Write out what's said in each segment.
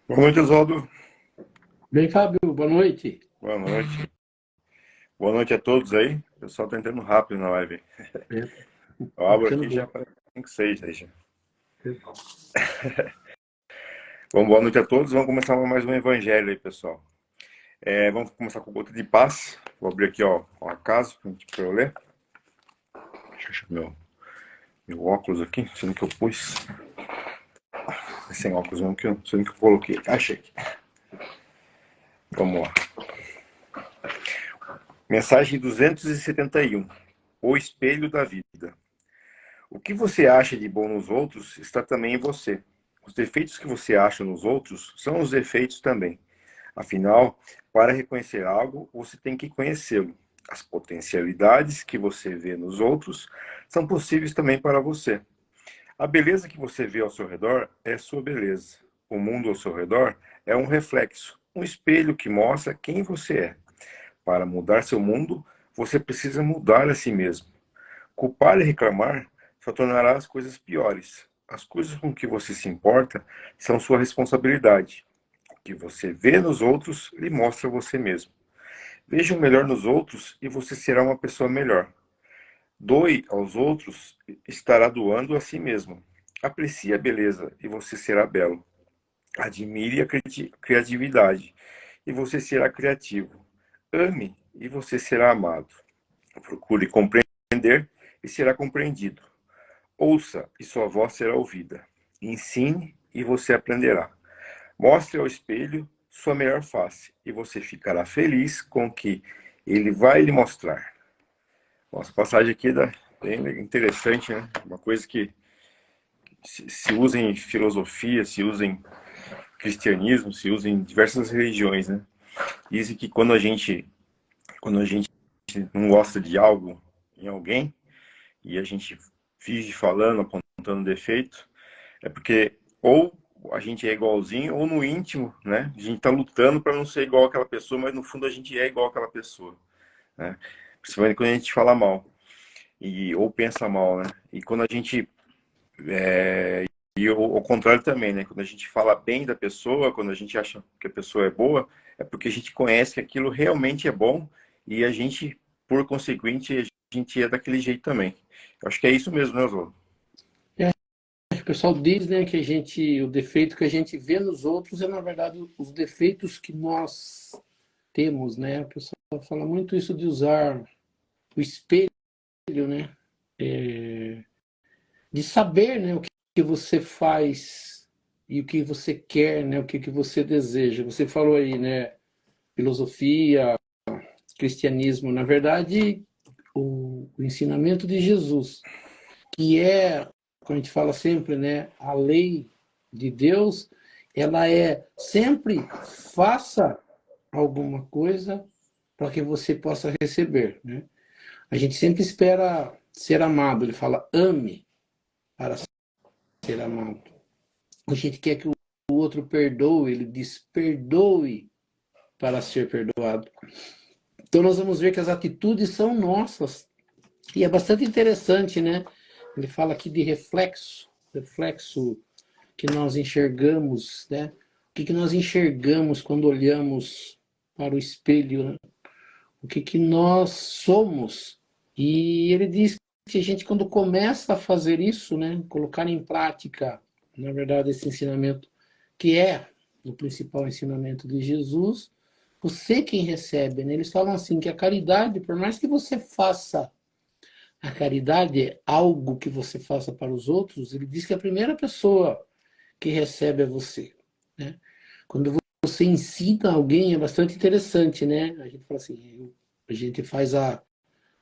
Boa noite, Oswaldo. Bem, Fábio, boa noite. Boa noite. Boa noite a todos aí. O pessoal tá entrando rápido na live. É, Eu abro marcando aqui bem. já para 5, 6 aí já. Bom, boa noite a todos. Vamos começar mais um evangelho aí, pessoal. Vamos começar com o gota de paz. Vou abrir aqui, ó, o acaso para eu ler. Deixa eu achar meu óculos aqui, sendo que eu pus. Sem óculos não, que eu sendo que eu coloquei. Achei aqui. Vamos lá. Mensagem 271. O espelho da vida. O que você acha de bom nos outros está também em você. Os defeitos que você acha nos outros são os defeitos também. Afinal, para reconhecer algo, você tem que conhecê-lo. As potencialidades que você vê nos outros são possíveis também para você. A beleza que você vê ao seu redor é sua beleza. O mundo ao seu redor é um reflexo, um espelho que mostra quem você é. Para mudar seu mundo, você precisa mudar a si mesmo. Culpar e reclamar só tornará as coisas piores. As coisas com que você se importa são sua responsabilidade. O que você vê nos outros lhe mostra você mesmo. Veja o melhor nos outros e você será uma pessoa melhor. Doe aos outros, estará doando a si mesmo. Aprecie a beleza e você será belo. Admire a criatividade e você será criativo. Ame e você será amado. Procure compreender e será compreendido. Ouça e sua voz será ouvida. Ensine e você aprenderá. Mostre ao espelho sua melhor face e você ficará feliz com o que ele vai lhe mostrar. Nossa, passagem aqui é bem interessante, né? Uma coisa que se usa em filosofia, se usa em cristianismo, se usa em diversas religiões, né? Dizem que quando a gente não gosta de algo em alguém e a gente vive falando, apontando defeito, é porque ou a gente é igualzinho, ou no íntimo, né? A gente tá lutando para não ser igual àquela pessoa, mas no fundo a gente é igual àquela pessoa, né? Principalmente quando a gente fala mal, ou pensa mal, né? E quando a gente. E o contrário também, né? Quando a gente fala bem da pessoa, quando a gente acha que a pessoa é boa, é porque a gente conhece que aquilo realmente é bom e a gente, por conseguinte, a gente é daquele jeito também. Eu acho que é isso mesmo, né, Oswaldo? É, o pessoal diz, né, que o defeito que a gente vê nos outros é, na verdade, os defeitos que nós temos, né? O pessoal fala muito isso de usar o espelho, né? De saber, né, o que você faz e o que você quer, né? O que você deseja. Você falou aí, né? Filosofia, cristianismo. Na verdade, o ensinamento de Jesus, que é, como a gente fala sempre, né, a lei de Deus, ela é sempre faça alguma coisa para que você possa receber, né? A gente sempre espera ser amado, ele fala ame para ser amado. A gente quer que o outro perdoe, ele diz perdoe para ser perdoado. Então nós vamos ver que as atitudes são nossas. E é bastante interessante, né? Ele fala aqui de reflexo, reflexo que nós enxergamos, né? O que nós enxergamos quando olhamos para o espelho, né? O que nós somos. E ele diz que a gente, quando começa a fazer isso, né? Colocar em prática, na verdade, esse ensinamento, que é o principal ensinamento de Jesus, você quem recebe, né? Eles falam assim, que a caridade, por mais que você faça a caridade é algo que você faça para os outros, ele diz que a primeira pessoa que recebe é você, né? Quando você ensina alguém é bastante interessante, né? A gente fala assim, a gente faz a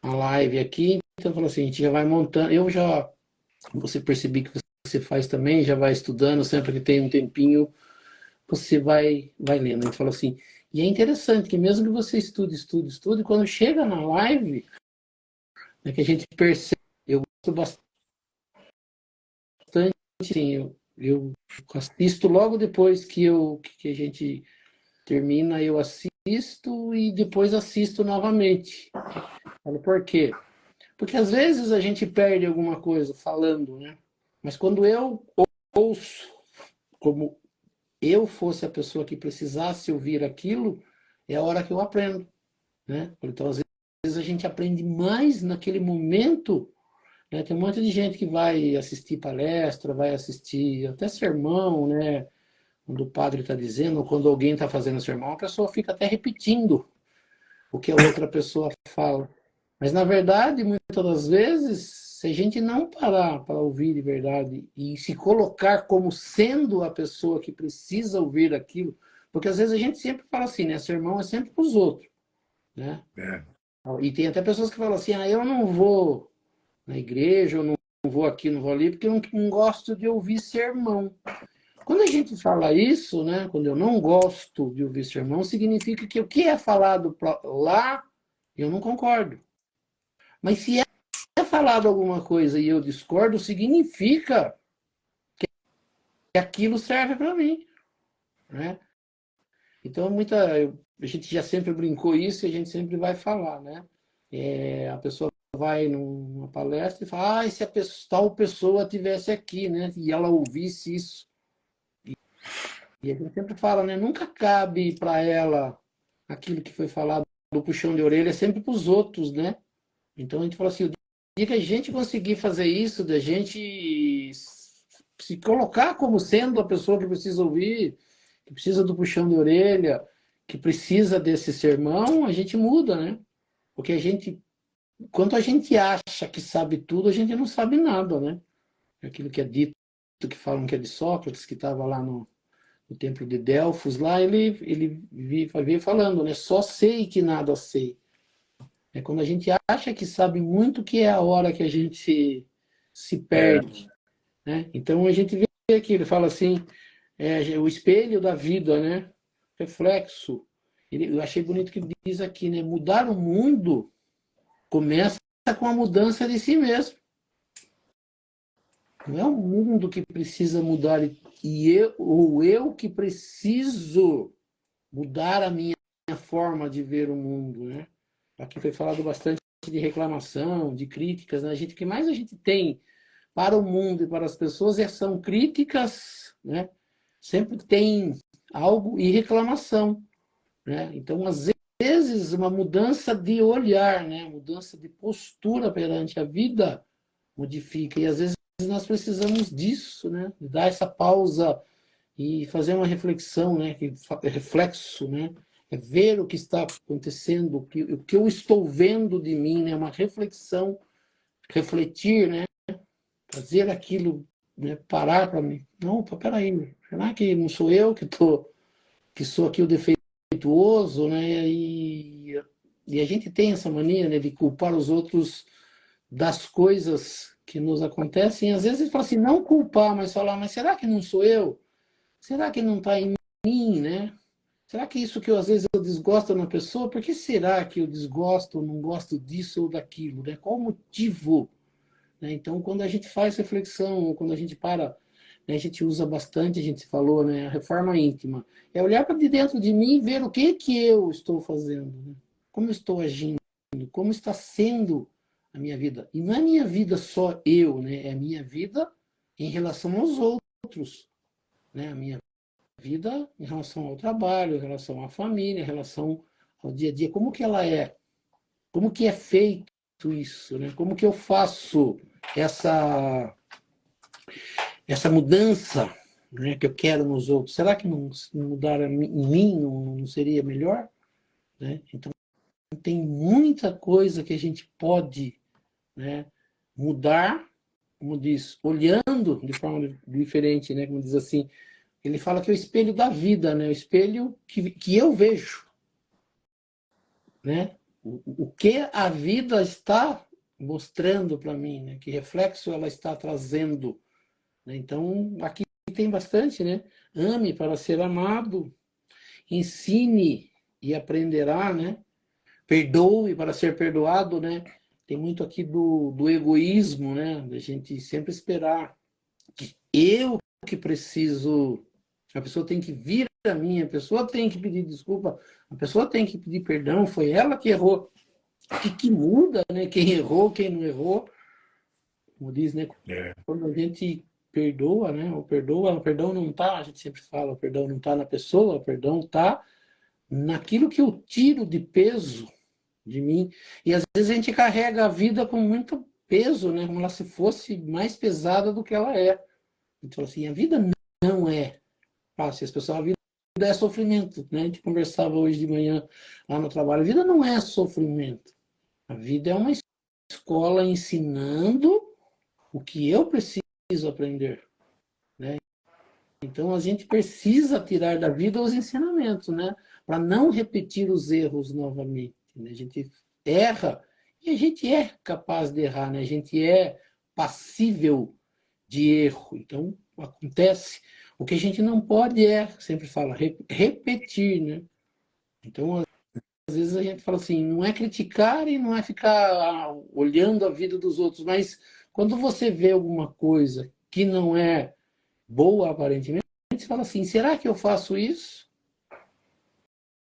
live aqui, então fala assim, a gente já vai montando, você percebi que você faz também, já vai estudando, sempre que tem um tempinho, você vai lendo. A gente fala assim, e é interessante que mesmo que você estude, quando chega na live, é que a gente percebe, eu gosto bastante, sim, eu assisto logo depois que a gente termina, eu assisto e depois assisto novamente. Falo, por quê? Porque às vezes a gente perde alguma coisa falando, né? Mas quando eu ouço, como eu fosse a pessoa que precisasse ouvir aquilo, é a hora que eu aprendo, né? Então, às vezes a gente aprende mais naquele momento, né? Tem um monte de gente que vai assistir palestra, vai assistir até sermão, né? Quando o padre está dizendo, ou quando alguém está fazendo sermão, a pessoa fica até repetindo o que a outra pessoa fala. Mas, na verdade, muitas das vezes, se a gente não parar para ouvir de verdade e se colocar como sendo a pessoa que precisa ouvir aquilo, porque às vezes a gente sempre fala assim, né? Sermão é sempre para os outros, né? É. E tem até pessoas que falam assim, ah, eu não vou na igreja, eu não vou aqui, não vou ali, porque eu não gosto de ouvir sermão. Quando a gente fala isso, né, quando eu não gosto de ouvir sermão, significa que o que é falado lá, eu não concordo. Mas se é falado alguma coisa e eu discordo, significa que aquilo serve para mim, né? Então, a gente já sempre brincou isso e a gente sempre vai falar, né? A pessoa vai numa palestra e fala, ah, e se tal pessoa tivesse aqui, né? E ela ouvisse isso. E a gente sempre fala, né? Nunca cabe para ela aquilo que foi falado do puxão de orelha, é sempre para os outros, né? Então a gente fala assim, o dia que a gente conseguir fazer isso, da gente se colocar como sendo a pessoa que precisa ouvir, que precisa do puxão de orelha, que precisa desse sermão, a gente muda, né? Porque quando a gente acha que sabe tudo, a gente não sabe nada, né? Aquilo que é dito, que falam que é de Sócrates, que estava lá no templo de Delfos, lá ele vivia falando, né? Só sei que nada sei. É quando a gente acha que sabe muito, que é a hora que a gente se É. perde, né? Então a gente vê aqui, ele fala assim, o espelho da vida, né? Reflexo. Eu achei bonito que ele diz aqui, né? Mudar o mundo começa com a mudança de si mesmo. Não é o mundo que precisa mudar ou eu que preciso mudar a minha forma de ver o mundo, né? Aqui foi falado bastante de reclamação, de críticas, né? O que mais a gente tem para o mundo e para as pessoas são críticas, né? Sempre tem algo e reclamação, né? Então, às vezes, uma mudança de olhar, né? Mudança de postura perante a vida modifica. E às vezes nós precisamos disso, né? De dar essa pausa e fazer uma reflexão, né? Reflexo, né? É ver o que está acontecendo, o que eu estou vendo de mim, né? Uma reflexão, refletir, né? Fazer aquilo, né? Parar para mim. Não, peraí, será que não sou eu que sou aqui o defeituoso, né? E a gente tem essa mania, né? De culpar os outros das coisas que nos acontecem. Às vezes fala assim, não culpar, mas falar, mas será que não sou eu? Será que não está em mim, né? Será que isso que às vezes eu desgosto na pessoa, por que será que eu desgosto ou não gosto disso ou daquilo, né? Qual o motivo? Né? Então, quando a gente faz reflexão, quando a gente para, né, a gente usa bastante, a gente falou, né, a reforma íntima, é olhar para de dentro de mim e ver o que eu estou fazendo, né? Como eu estou agindo, como está sendo a minha vida. E não é minha vida só eu, né? É a minha vida em relação aos outros, né? A minha vida em relação ao trabalho, em relação à família, em relação ao dia a dia, como que ela é, como que é feito isso, né? Como que eu faço essa mudança, né, que eu quero nos outros? Será que não mudar em mim não seria melhor? Né? Então, tem muita coisa que a gente pode, né, mudar, como diz, olhando de forma diferente, né, como diz assim, ele fala que é o espelho da vida, né? O espelho que eu vejo, né? O que a vida está mostrando para mim, né? Que reflexo ela está trazendo, né? Então, aqui tem bastante, né? Ame para ser amado, ensine e aprenderá, né? Perdoe para ser perdoado, né? Tem muito aqui do egoísmo, né? Da gente sempre esperar que eu que preciso. A pessoa tem que vir a mim, a pessoa tem que pedir desculpa, a pessoa tem que pedir perdão, foi ela que errou. Que muda, né? Quem errou, quem não errou. Como diz, né? É. Quando a gente perdoa, né? O perdão não está, a gente sempre fala, o perdão não está na pessoa, o perdão está naquilo que eu tiro de peso de mim. E às vezes a gente carrega a vida com muito peso, né? Como ela se fosse mais pesada do que ela é. Então, assim, a vida não é fácil. As pessoas, a vida é sofrimento, né? A gente conversava hoje de manhã lá no trabalho. A vida não é sofrimento. A vida é uma escola ensinando o que eu preciso aprender, né? Então a gente precisa tirar da vida os ensinamentos, né? Para não repetir os erros novamente, né? A gente erra e a gente é capaz de errar, né? A gente é passível de erro. Então acontece. O que a gente não pode é, sempre fala, repetir, né? Então às vezes a gente fala assim, não é criticar e não é ficar olhando a vida dos outros, mas quando você vê alguma coisa que não é boa aparentemente, você fala assim, será que eu faço isso?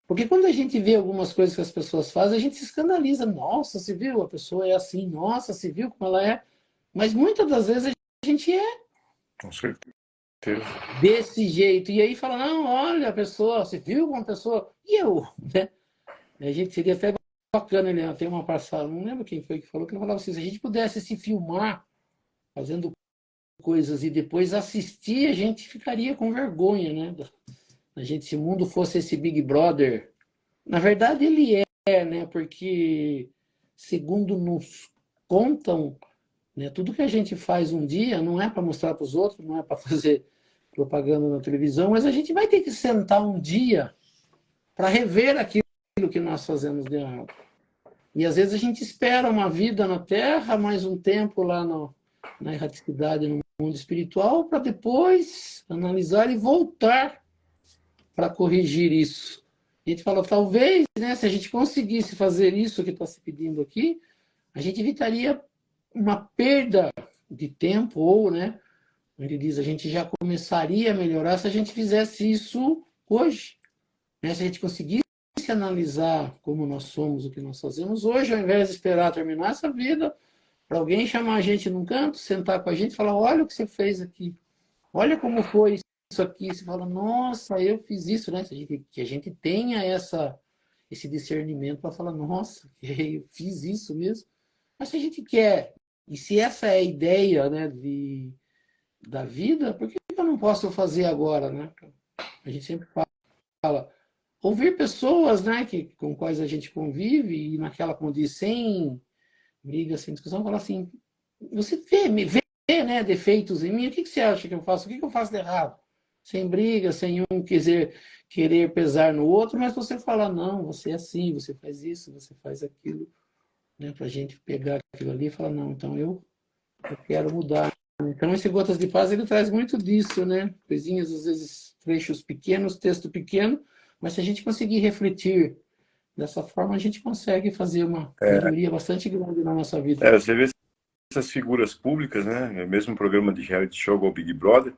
Porque quando a gente vê algumas coisas que as pessoas fazem, a gente se escandaliza. Nossa, se viu? A pessoa é assim. Nossa, se viu como ela é? Mas muitas das vezes a gente é Com certeza. desse jeito. E aí fala, não, olha a pessoa, se viu como a pessoa... E eu, né? A gente seria até bacana, né? Tem uma passada, não lembro quem foi que falou, que ele falava assim, se a gente pudesse se filmar fazendo coisas e depois assistir, a gente ficaria com vergonha, né? A gente, se o mundo fosse esse Big Brother, na verdade ele é, né? Porque segundo nos contam, né? Tudo que a gente faz um dia não é para mostrar para os outros, não é para fazer propaganda na televisão, mas a gente vai ter que sentar um dia para rever aquilo que nós fazemos de errado. E às vezes a gente espera uma vida na Terra, mais um tempo lá na erraticidade, no mundo espiritual, para depois analisar e voltar para corrigir isso. A gente fala, talvez, né, se a gente conseguisse fazer isso que está se pedindo aqui, a gente evitaria uma perda de tempo, ou, né, ele diz, a gente já começaria a melhorar se a gente fizesse isso hoje. Né? Se a gente conseguisse analisar como nós somos, o que nós fazemos hoje, ao invés de esperar terminar essa vida, para alguém chamar a gente num canto, sentar com a gente e falar, olha o que você fez aqui, olha como foi isso aqui. Você fala, nossa, eu fiz isso, né? Que a gente tenha esse discernimento para falar, nossa, eu fiz isso mesmo. Mas se a gente quer, e se essa é a ideia, né, da vida, por que eu não posso fazer agora, né? A gente sempre fala, ouvir pessoas, né, com quais a gente convive, e naquela, como diz, sem briga, sem discussão, falar assim, você me vê, né, defeitos em mim, o que você acha que eu faço? O que eu faço de errado? Sem briga, sem um querer pesar no outro, mas você fala, não, você é assim, você faz isso, você faz aquilo, né, para a gente pegar aquilo ali e falar, não, então eu quero mudar. Então esse Gotas de Paz, ele traz muito disso, né, coisinhas, às vezes, trechos pequenos, texto pequeno, mas se a gente conseguir refletir dessa forma, a gente consegue fazer uma melhoria bastante grande na nossa vida. Você vê essas figuras públicas, né? Mesmo programa de reality show ou Big Brother,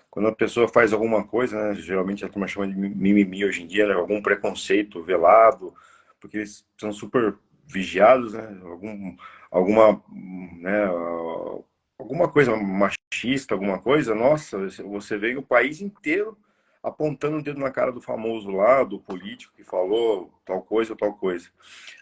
quando a pessoa faz alguma coisa, né? Geralmente a turma chama de mimimi hoje em dia, né? Algum preconceito velado, porque eles são super vigiados, né? Alguma, né? Alguma coisa machista, alguma coisa, nossa, você vê o país inteiro apontando o dedo na cara do famoso lá, do político que falou tal coisa ou tal coisa.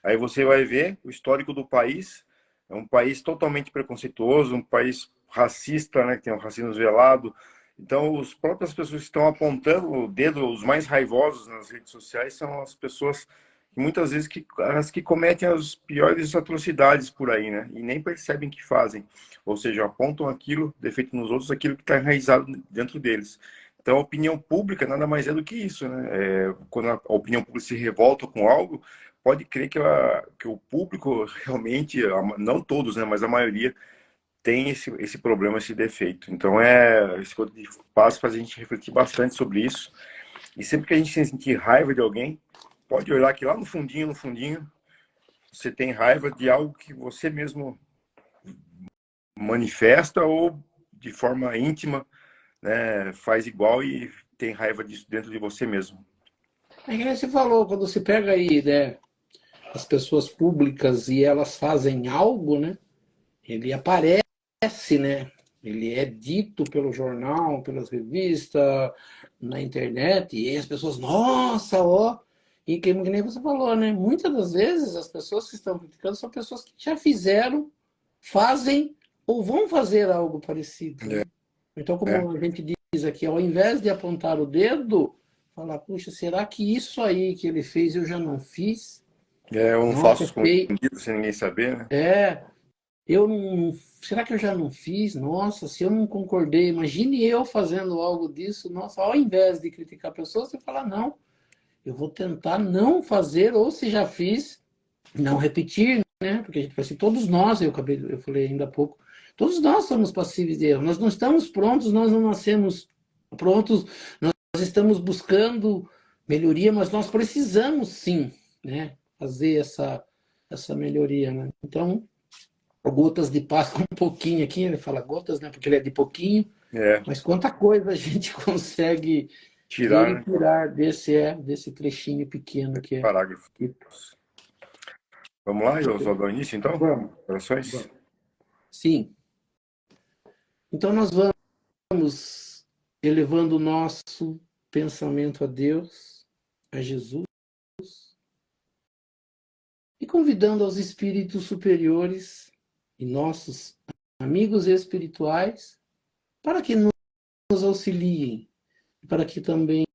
Aí você vai ver o histórico do país, é um país totalmente preconceituoso, um país racista, né, que tem um racismo velado. Então, as próprias pessoas que estão apontando o dedo, os mais raivosos nas redes sociais, são as pessoas que muitas vezes as que cometem as piores atrocidades por aí, né? E nem percebem que fazem. Ou seja, apontam aquilo, defeito nos outros, aquilo que está enraizado dentro deles. Então, a opinião pública nada mais é do que isso, né? Quando a opinião pública se revolta com algo, pode crer que o público realmente, não todos, né, mas a maioria, tem esse problema, esse defeito. Então, esse Gotas de Paz faz a gente refletir bastante sobre isso. E sempre que a gente sentir raiva de alguém, pode olhar que lá no fundinho, você tem raiva de algo que você mesmo manifesta ou de forma íntima, né, faz igual e tem raiva disso dentro de você mesmo. É que nem você falou, quando você pega aí, né, as pessoas públicas e elas fazem algo, né, ele aparece, né, Ele é dito pelo jornal, pelas revistas, na internet, e aí as pessoas, nossa, ó. E que nem você falou, né? Muitas das vezes as pessoas que estão criticando são pessoas que já fizeram, fazem ou vão fazer algo parecido, né? Então, É, como a gente diz aqui, ao invés de apontar o dedo, falar, puxa, será que isso aí que ele fez eu já não fiz? eu não faço Nossa, feio. escondido sem ninguém saber, né? É, eu não. Será que eu já não fiz? Nossa, se eu não concordei, imagine eu fazendo algo disso. Nossa, ao invés de criticar pessoas, você fala, não, eu vou tentar não fazer, ou se já fiz, não repetir, né? Porque a gente vai assim, todos nós, eu falei ainda há pouco, todos nós somos passíveis de erro. Nós não estamos prontos, nós não nascemos prontos, nós estamos buscando melhoria, mas nós precisamos sim, né? Fazer essa melhoria, né? Então, gotas de Páscoa um pouquinho aqui, ele fala gotas, né? Porque ele é de pouquinho, É, mas quanta coisa a gente consegue ver tirar, e né? tirar desse trechinho pequeno que é. Parágrafo. Vamos lá, Oswaldo, ao início, então? Vamos, Orações? vamos. Sim. Então nós vamos elevando o nosso pensamento a Deus, a Jesus, e convidando aos espíritos superiores e nossos amigos espirituais para que nos auxiliem, para que também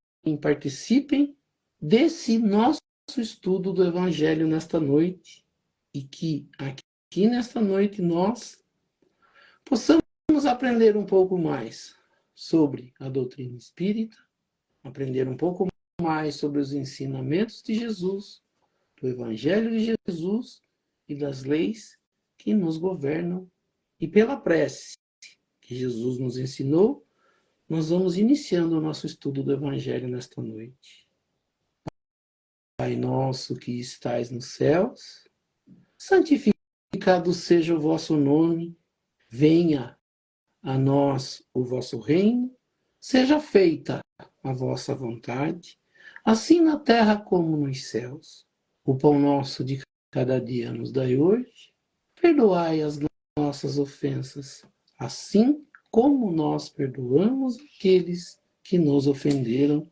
participem desse nosso estudo do Evangelho nesta noite e que aqui nesta noite nós possamos aprender um pouco mais sobre a doutrina espírita, aprender um pouco mais sobre os ensinamentos de Jesus, do Evangelho de Jesus e das leis que nos governam. E pela prece que Jesus nos ensinou, nós vamos iniciando o nosso estudo do Evangelho nesta noite. Pai nosso que estais nos céus, santificado seja o vosso nome, venha a nós o vosso reino, seja feita a vossa vontade, assim na terra como nos céus. O pão nosso de cada dia nos dai hoje, perdoai as nossas ofensas, assim como nós perdoamos aqueles que nos ofenderam,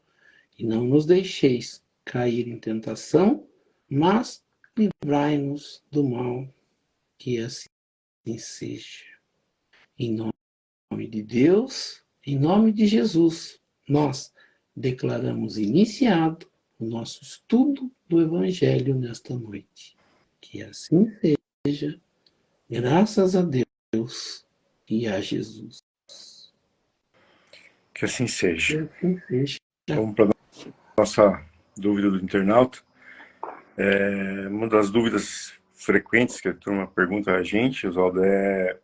e não nos deixeis cair em tentação, mas livrai-nos do mal, que assim seja. Em nome de Deus, em nome de Jesus, nós declaramos iniciado o nosso estudo do Evangelho nesta noite. Que assim seja, graças a Deus e a Jesus. Que assim Que seja. assim seja. Vamos para a nossa dúvida do internauta. Uma das dúvidas frequentes que a turma pergunta a gente, Oswaldo, é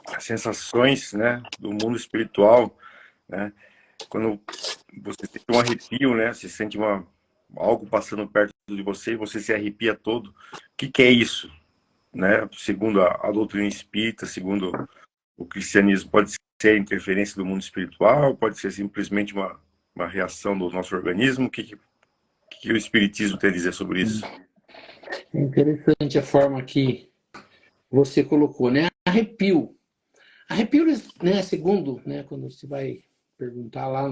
as sensações, né, do mundo espiritual, né? Quando você sente um arrepio, né? Você sente algo passando perto de você e você se arrepia todo. O que é isso, né? Segundo a doutrina espírita, segundo o cristianismo, pode ser a interferência do mundo espiritual, pode ser simplesmente uma reação do nosso organismo. O espiritismo tem a dizer sobre isso? É interessante a forma que você colocou, né? Arrepio. Arrepio, né, segundo, né, quando você vai perguntar lá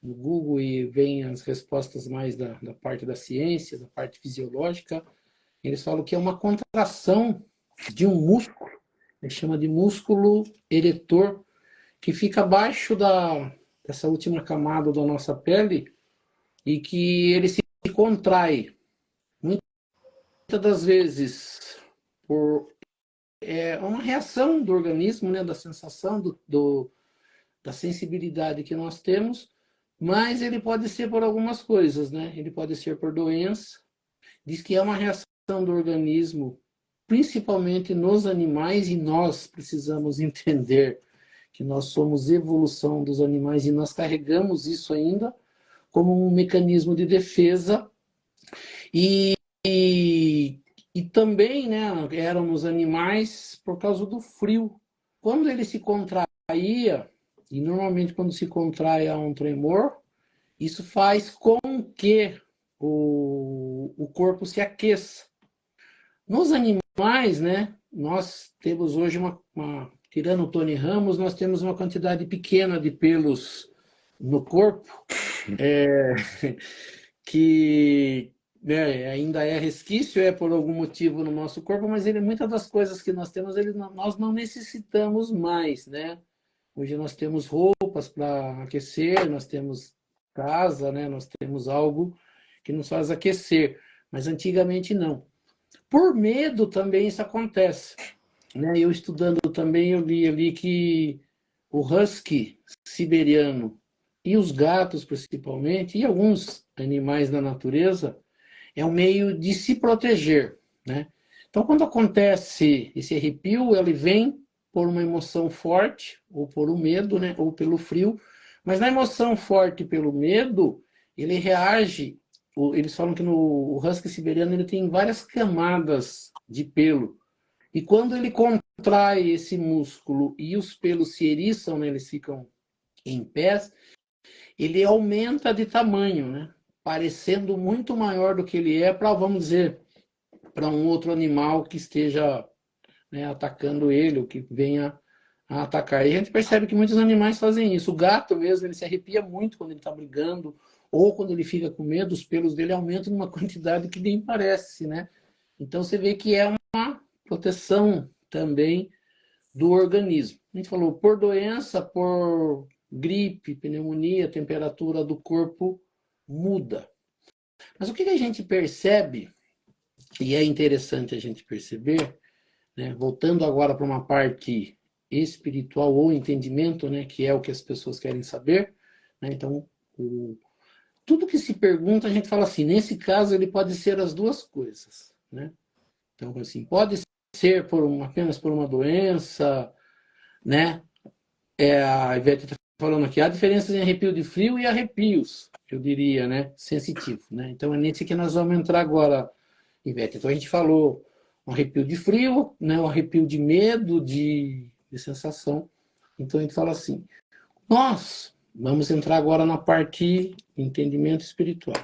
no Google e vem as respostas mais da parte da ciência, da parte fisiológica, eles falam que é uma contração de um músculo, ele chama de músculo eretor, que fica abaixo dessa última camada da nossa pele e que ele se contrai muitas das vezes por uma reação do organismo, né, da sensação da sensibilidade que nós temos, mas ele pode ser por algumas coisas, né? Ele pode ser por doença. Diz que é uma reação do organismo, principalmente nos animais, e nós precisamos entender que nós somos evolução dos animais e nós carregamos isso ainda como um mecanismo de defesa e, e, e também, né, éramos animais por causa do frio. Quando ele se contraía, e normalmente quando se contrai há um tremor, isso faz com que o corpo se aqueça. Nos animais, né, nós temos hoje tirando o Tony Ramos, nós temos uma quantidade pequena de pelos no corpo, que né, ainda é resquício, é por algum motivo no nosso corpo, mas muitas das coisas que nós temos, nós não necessitamos mais, né? Hoje nós temos roupas para aquecer, nós temos casa, né? Nós temos algo que nos faz aquecer, mas antigamente não. Por medo também isso acontece, né? Eu estudando também, eu li ali que o husky siberiano e os gatos principalmente, e alguns animais da natureza, é um meio de se proteger, né? Então, quando acontece esse arrepio, ele vem por uma emoção forte, ou por um medo, né? Ou pelo frio, mas na emoção forte pelo medo, ele reage. Eles falam que o husky siberiano ele tem várias camadas de pelo. E quando ele contrai esse músculo e os pelos se eriçam, né? Eles ficam em pés, ele aumenta de tamanho, né? Parecendo muito maior do que ele é para, vamos dizer, para um outro animal que esteja, né, atacando ele, ou que venha a atacar. E a gente percebe que muitos animais fazem isso. O gato mesmo, ele se arrepia muito quando ele está brigando, ou quando ele fica com medo, os pelos dele aumentam numa quantidade que nem parece, né? Então você vê que é uma proteção também do organismo. A gente falou, por doença, por gripe, pneumonia, a temperatura do corpo muda. Mas o que a gente percebe, e é interessante a gente perceber, né, voltando agora para uma parte espiritual ou entendimento, né, que é o que as pessoas querem saber, né, então, tudo que se pergunta, a gente fala assim, nesse caso ele pode ser as duas coisas, né? Então, assim, pode ser apenas por uma doença, né? A Ivete está falando aqui, há diferenças em arrepio de frio e arrepios, eu diria, né? Sensitivo, né? Então é nesse que nós vamos entrar agora, Ivete. Então a gente falou um arrepio de frio, né? Um arrepio de medo, de sensação. Então a gente fala assim, nós vamos entrar agora na parte de entendimento espiritual.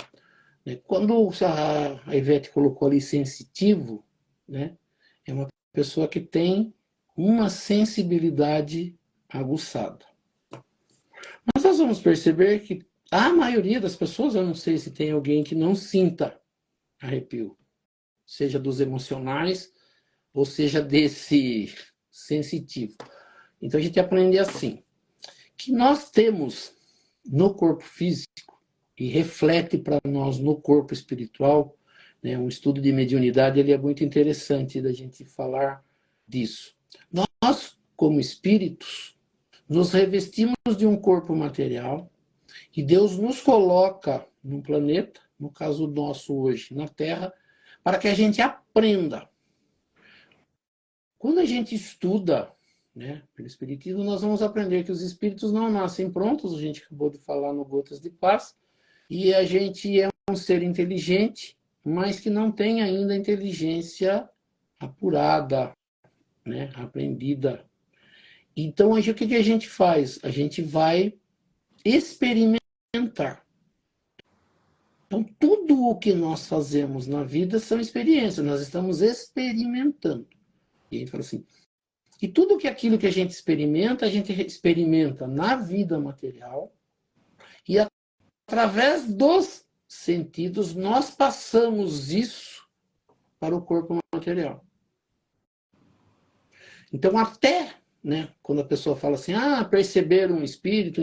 Quando a Ivete colocou ali sensitivo, né? É uma pessoa que tem uma sensibilidade aguçada. Mas nós vamos perceber que a maioria das pessoas, eu não sei se tem alguém que não sinta arrepio, seja dos emocionais ou seja desse sensitivo. Então a gente aprende assim, que nós temos no corpo físico e reflete para nós no corpo espiritual, né, um estudo de mediunidade, ele é muito interessante da gente falar disso. Nós, como espíritos, nos revestimos de um corpo material e Deus nos coloca num planeta, no caso nosso hoje, na Terra, para que a gente aprenda. Quando a gente estuda, né, pelo Espiritismo, nós vamos aprender que os espíritos não nascem prontos, a gente acabou de falar no Gotas de Paz, e a gente é um ser inteligente, mas que não tem ainda inteligência apurada, né, aprendida. Então, o que a gente faz? A gente vai experimentar. Então, tudo o que nós fazemos na vida são experiências, nós estamos experimentando. E a gente fala assim, e tudo aquilo que a gente experimenta na vida material, e através dos sentidos, nós passamos isso para o corpo material. Então, até, né, quando a pessoa fala assim, perceber um espírito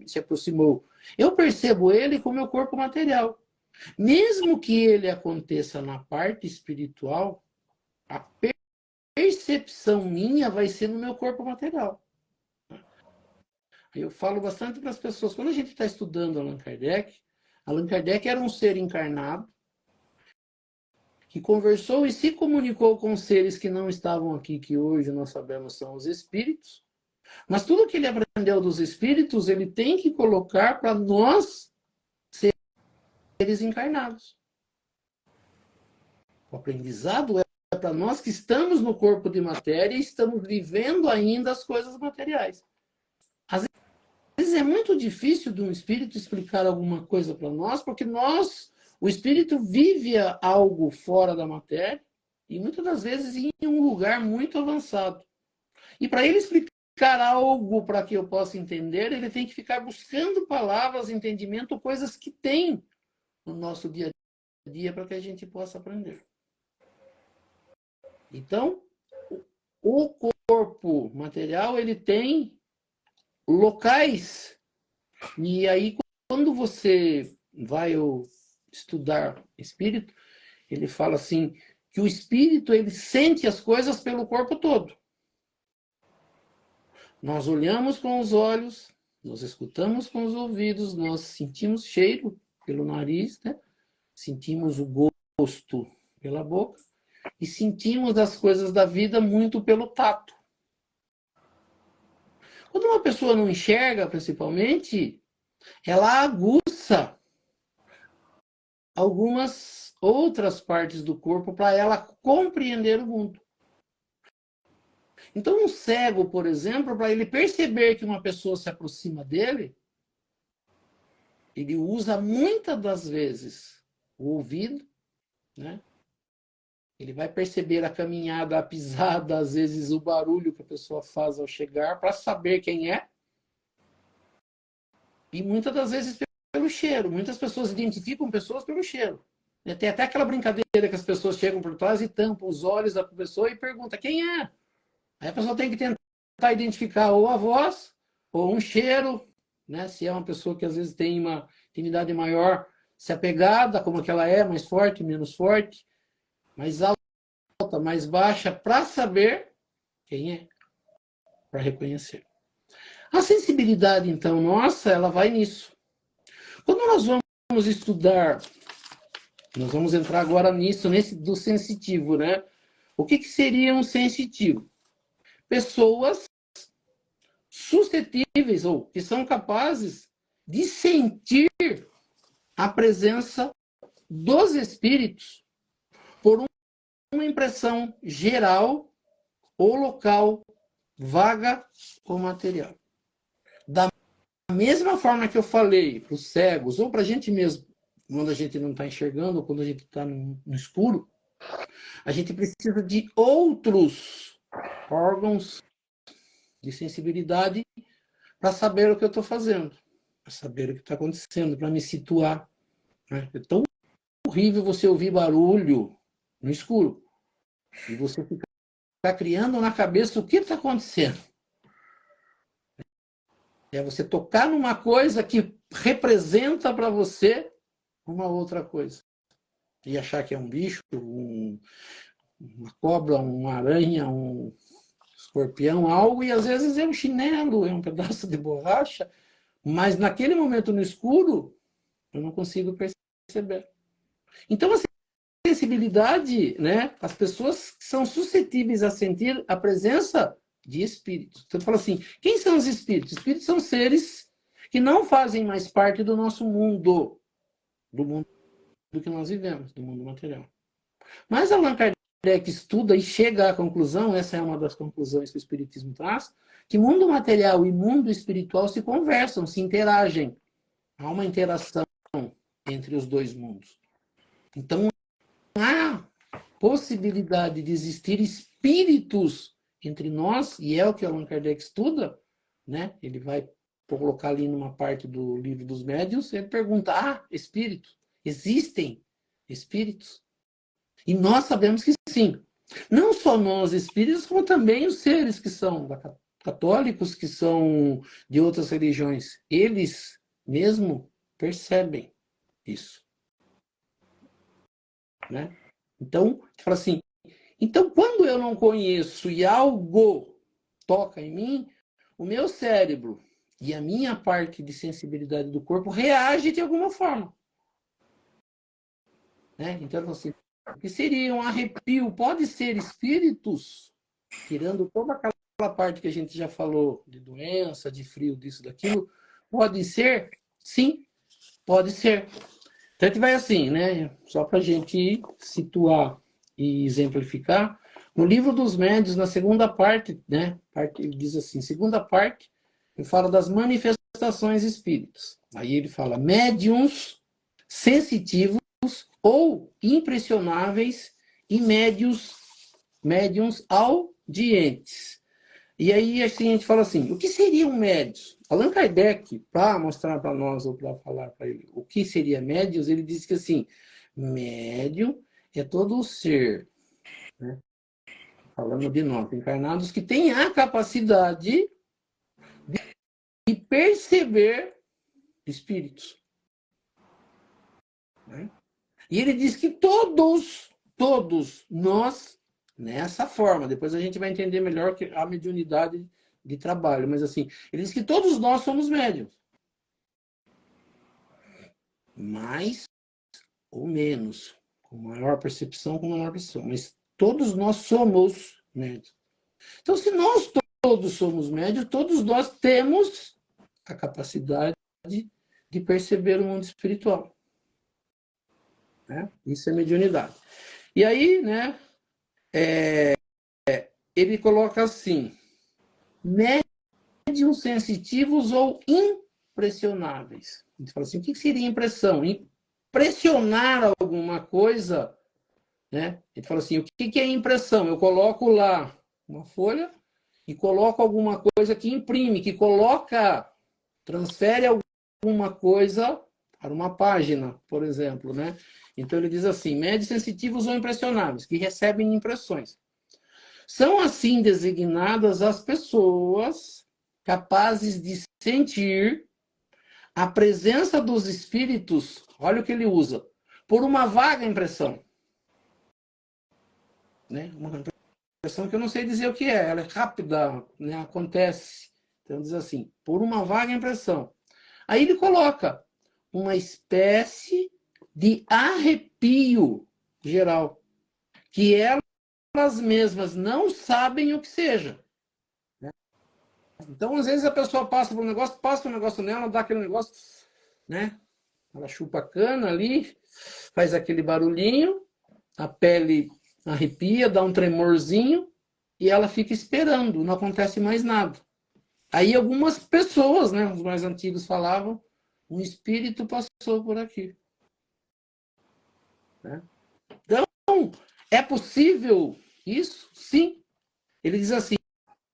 se aproximou, eu percebo ele com o meu corpo material. Mesmo que ele aconteça na parte espiritual, a percepção minha vai ser no meu corpo material. Eu falo bastante para as pessoas, quando a gente está estudando Allan Kardec era um ser encarnado, que conversou e se comunicou com seres que não estavam aqui, que hoje nós sabemos são os espíritos, mas tudo que ele aprendeu dos espíritos, ele tem que colocar para nós, seres encarnados. O aprendizado é para nós que estamos no corpo de matéria e estamos vivendo ainda as coisas materiais. Às vezes é muito difícil de um espírito explicar alguma coisa para nós, porque o espírito vive algo fora da matéria e muitas das vezes em um lugar muito avançado. E para ele explicar algo para que eu possa entender, ele tem que ficar buscando palavras, entendimento, coisas que tem no nosso dia a dia para que a gente possa aprender. Então, o corpo material, ele tem locais. E aí, quando você vai estudar espírito, ele fala assim, que o espírito, ele sente as coisas pelo corpo todo. Nós olhamos com os olhos, nós escutamos com os ouvidos, nós sentimos cheiro pelo nariz, né? Sentimos o gosto pela boca e sentimos as coisas da vida muito pelo tato. Quando uma pessoa não enxerga, principalmente, ela aguça algumas outras partes do corpo para ela compreender o mundo. Então, um cego, por exemplo, para ele perceber que uma pessoa se aproxima dele, ele usa muitas das vezes o ouvido, né? Ele vai perceber a caminhada, a pisada, às vezes o barulho que a pessoa faz ao chegar, para saber quem é. E muitas das vezes pelo cheiro. Muitas pessoas identificam pessoas pelo cheiro. Tem até aquela brincadeira que as pessoas chegam por trás e tampam os olhos da pessoa e perguntam quem é. Aí a pessoa tem que tentar identificar ou a voz, ou um cheiro, né? Se é uma pessoa que às vezes tem uma intimidade maior, se apegada, como aquela é, mais forte, menos forte, mais alta, mais baixa, para saber quem é, para reconhecer. A sensibilidade, então, nossa, ela vai nisso. Quando nós vamos estudar, nós vamos entrar agora nisso, nesse do sensitivo, né? O que seria um sensitivo? Pessoas suscetíveis ou que são capazes de sentir a presença dos espíritos por uma impressão geral ou local, vaga ou material. Da mesma forma que eu falei para os cegos, ou para a gente mesmo, quando a gente não está enxergando, ou quando a gente está no escuro, a gente precisa de outros órgãos de sensibilidade para saber o que eu estou fazendo, para saber o que está acontecendo, para me situar. Né? É tão horrível você ouvir barulho no escuro e você ficar criando na cabeça o que está acontecendo. É você tocar numa coisa que representa para você uma outra coisa. E achar que é um bicho, uma cobra, uma aranha, um escorpião, algo, e às vezes é um chinelo, é um pedaço de borracha, mas naquele momento no escuro, eu não consigo perceber. Então, a sensibilidade, né? As pessoas são suscetíveis a sentir a presença de espíritos. Então, fala assim, quem são os espíritos? Espíritos são seres que não fazem mais parte do nosso mundo, do mundo que nós vivemos, do mundo material. Mas Allan Kardec estuda e chega à conclusão, essa é uma das conclusões que o Espiritismo traz, que mundo material e mundo espiritual se conversam, se interagem. Há uma interação entre os dois mundos. Então, há possibilidade de existir espíritos entre nós, e é o que Allan Kardec estuda, né? Ele vai colocar ali numa parte do livro dos médiuns, ele pergunta, espírito, existem espíritos? E nós sabemos que sim. Não só nós espíritos, como também os seres que são católicos, que são de outras religiões. Eles mesmo percebem isso. Né? Então, fala assim, então quando eu não conheço e algo toca em mim, o meu cérebro e a minha parte de sensibilidade do corpo reage de alguma forma. Né? Então, assim, o que seria um arrepio? Pode ser espíritos, tirando toda aquela parte que a gente já falou, de doença, de frio, disso, daquilo, pode ser? Sim, pode ser. Então, a gente vai assim, né? Só para a gente situar e exemplificar. No livro dos médiuns, na segunda parte, né? Ele diz assim, segunda parte, ele fala das manifestações espíritas. Aí ele fala médiuns sensitivos ou impressionáveis e médiuns audientes. E aí assim, a gente fala assim, o que seria um médium? Allan Kardec, para mostrar para nós, ou para falar para ele, o que seria médios, ele disse que assim, médium é todo o ser, né? Falando de nós, encarnados, que tem a capacidade de perceber espíritos. Né? E ele diz que todos nós, nessa forma, depois a gente vai entender melhor que a mediunidade de trabalho, mas assim, ele diz que todos nós somos médiums. Mais ou menos, com maior percepção, com menor percepção, mas todos nós somos médiums. Então, se nós todos somos médios, todos nós temos a capacidade de perceber o mundo espiritual. Né? Isso é mediunidade. E aí, né, ele coloca assim, médiums sensitivos ou impressionáveis. A gente fala assim, o que seria impressão? Impressionar alguma coisa, né? A gente fala assim, o que é impressão? Eu coloco lá uma folha e coloco alguma coisa que imprime, que coloca, transfere alguma coisa para uma página, por exemplo, né? Então ele diz assim, médios sensitivos ou impressionáveis, que recebem impressões. São assim designadas as pessoas capazes de sentir a presença dos espíritos, olha o que ele usa, por uma vaga impressão. Né? Uma impressão que eu não sei dizer o que é, ela é rápida, né? Acontece. Então diz assim, por uma vaga impressão. Aí ele coloca uma espécie de arrepio geral, que elas mesmas não sabem o que seja. Né? Então, às vezes, a pessoa passa por um negócio nela, dá aquele negócio, né? Ela chupa a cana ali, faz aquele barulhinho, a pele arrepia, dá um tremorzinho, e ela fica esperando, não acontece mais nada. Aí algumas pessoas, né, os mais antigos falavam, um espírito passou por aqui. Né? Então, é possível isso? Sim. Ele diz assim,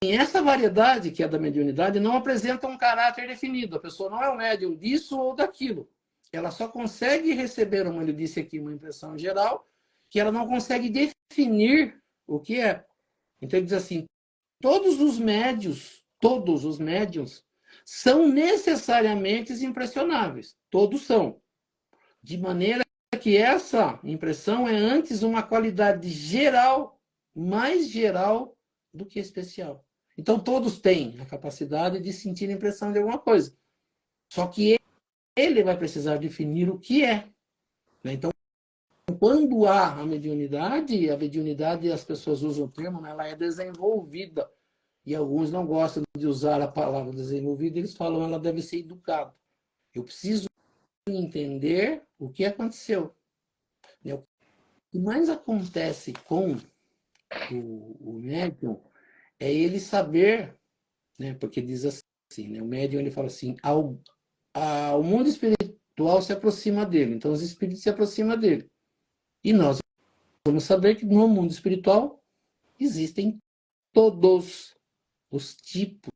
essa variedade, que é da mediunidade, não apresenta um caráter definido. A pessoa não é um médium disso ou daquilo. Ela só consegue receber, como ele disse aqui, uma impressão geral, que ela não consegue definir o que é. Então ele diz assim, todos os médiuns, são necessariamente impressionáveis. Todos são. De maneira que essa impressão é antes uma qualidade geral, mais geral do que especial. Então todos têm a capacidade de sentir a impressão de alguma coisa. Só que ele vai precisar definir o que é. Então, quando há a mediunidade, as pessoas usam o termo, né, ela é desenvolvida. E alguns não gostam de usar a palavra desenvolvida, eles falam ela deve ser educada. Eu preciso entender o que aconteceu. O que mais acontece com o médium é ele saber, né, porque diz assim, né, o médium ele fala assim, o mundo espiritual se aproxima dele, então os espíritos se aproximam dele. E nós vamos saber que no mundo espiritual existem todos os tipos,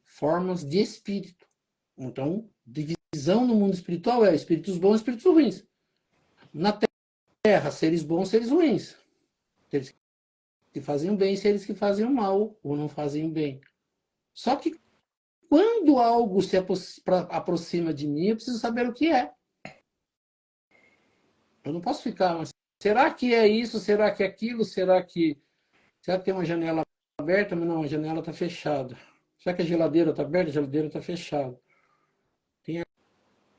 formas de espírito. Então, divisão no mundo espiritual é espíritos bons e espíritos ruins. Na Terra, seres bons, seres ruins. Seres que fazem bem, seres que fazem mal ou não fazem bem. Só que quando algo se aproxima de mim, eu preciso saber o que é. Eu não posso ficar, mas será que é isso? Será que é aquilo? Será que tem uma janela aberta? Mas não, a janela está fechada. Será que a geladeira está aberta? A geladeira está fechada. Tem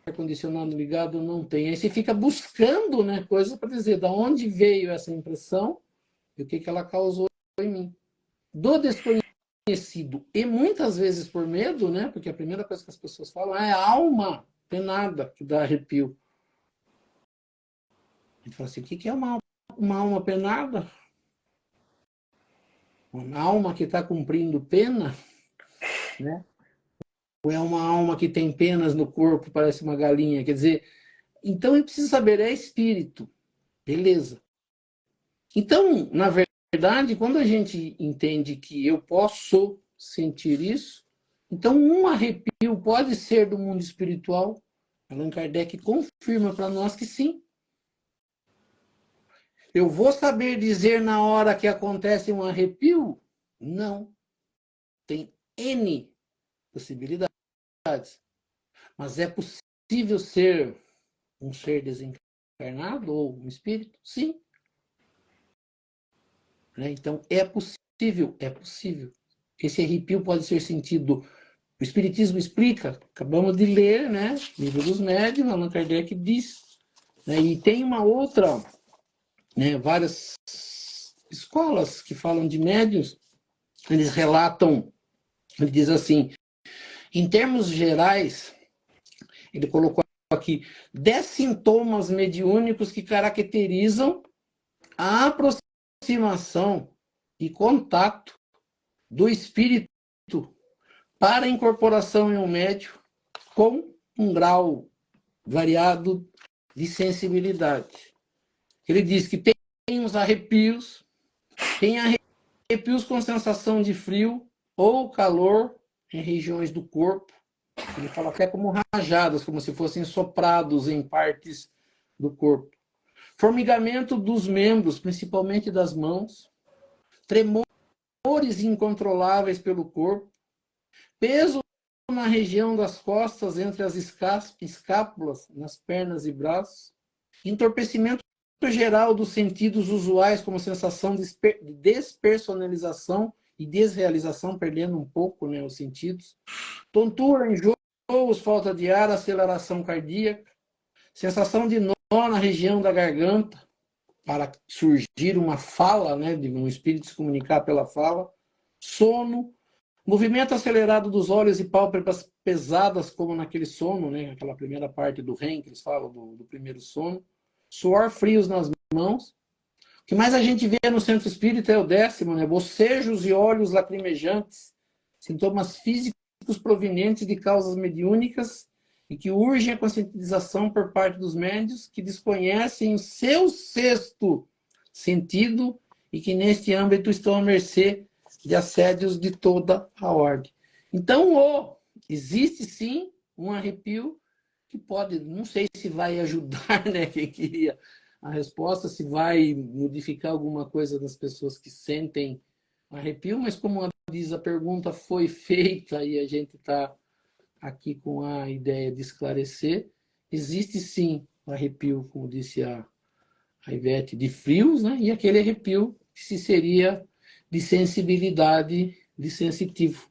ar-condicionado ligado? Não tem. Aí você fica buscando, né, coisas para dizer de onde veio essa impressão e o que ela causou em mim. Do desconhecido. E muitas vezes por medo, né, porque a primeira coisa que as pessoas falam é a alma penada que dá arrepio. A gente fala assim, o que é uma alma penada? Uma alma que está cumprindo pena, né? Ou é uma alma que tem penas no corpo, parece uma galinha? Quer dizer, então eu preciso saber, é espírito. Beleza. Então, na verdade, quando a gente entende que eu posso sentir isso. Então, um arrepio pode ser do mundo espiritual. Allan Kardec confirma para nós que sim. Eu vou saber dizer na hora que acontece um arrepio? Não. Tem N possibilidades. Mas é possível ser um ser desencarnado ou um espírito? Sim. Então, é possível, é possível. Esse arrepio pode ser sentido. O Espiritismo explica, acabamos de ler, né? Livro dos Médiuns, Allan Kardec diz. E tem uma outra, né, várias escolas que falam de médiuns, eles relatam, ele diz assim, em termos gerais, ele colocou aqui 10 sintomas mediúnicos que caracterizam a aproximação e contato do espírito para incorporação em um médium com um grau variado de sensibilidade. Ele diz que tem os arrepios, tem arrepios com sensação de frio ou calor em regiões do corpo. Ele fala até como rajadas, como se fossem soprados em partes do corpo. Formigamento dos membros, principalmente das mãos. Tremores incontroláveis pelo corpo. Peso na região das costas, entre as escápulas, nas pernas e braços. Entorpecimento geral dos sentidos usuais, como sensação de despersonalização e desrealização, perdendo um pouco, né, os sentidos. Tontura, enjoos, falta de ar, aceleração cardíaca. Sensação de nó na região da garganta, para surgir uma fala, né, de um espírito se comunicar pela fala. Sono. Movimento acelerado dos olhos e pálpebras pesadas, como naquele sono, né, aquela primeira parte do REM, que eles falam do primeiro sono. Suor frios nas mãos. O que mais a gente vê no centro espírita é o 10º, né? Bocejos e olhos lacrimejantes, sintomas físicos provenientes de causas mediúnicas e que urgem a conscientização por parte dos médiuns que desconhecem o seu sexto sentido e que neste âmbito estão à mercê de assédios de toda a ordem. Então, existe sim um arrepio que pode, não sei se vai ajudar, né, quem queria a resposta, se vai modificar alguma coisa das pessoas que sentem arrepio, mas como diz a pergunta foi feita e a gente está aqui com a ideia de esclarecer, existe sim arrepio, como disse a Ivete, de frios, né, e aquele arrepio que se seria de sensibilidade, de sensitivo.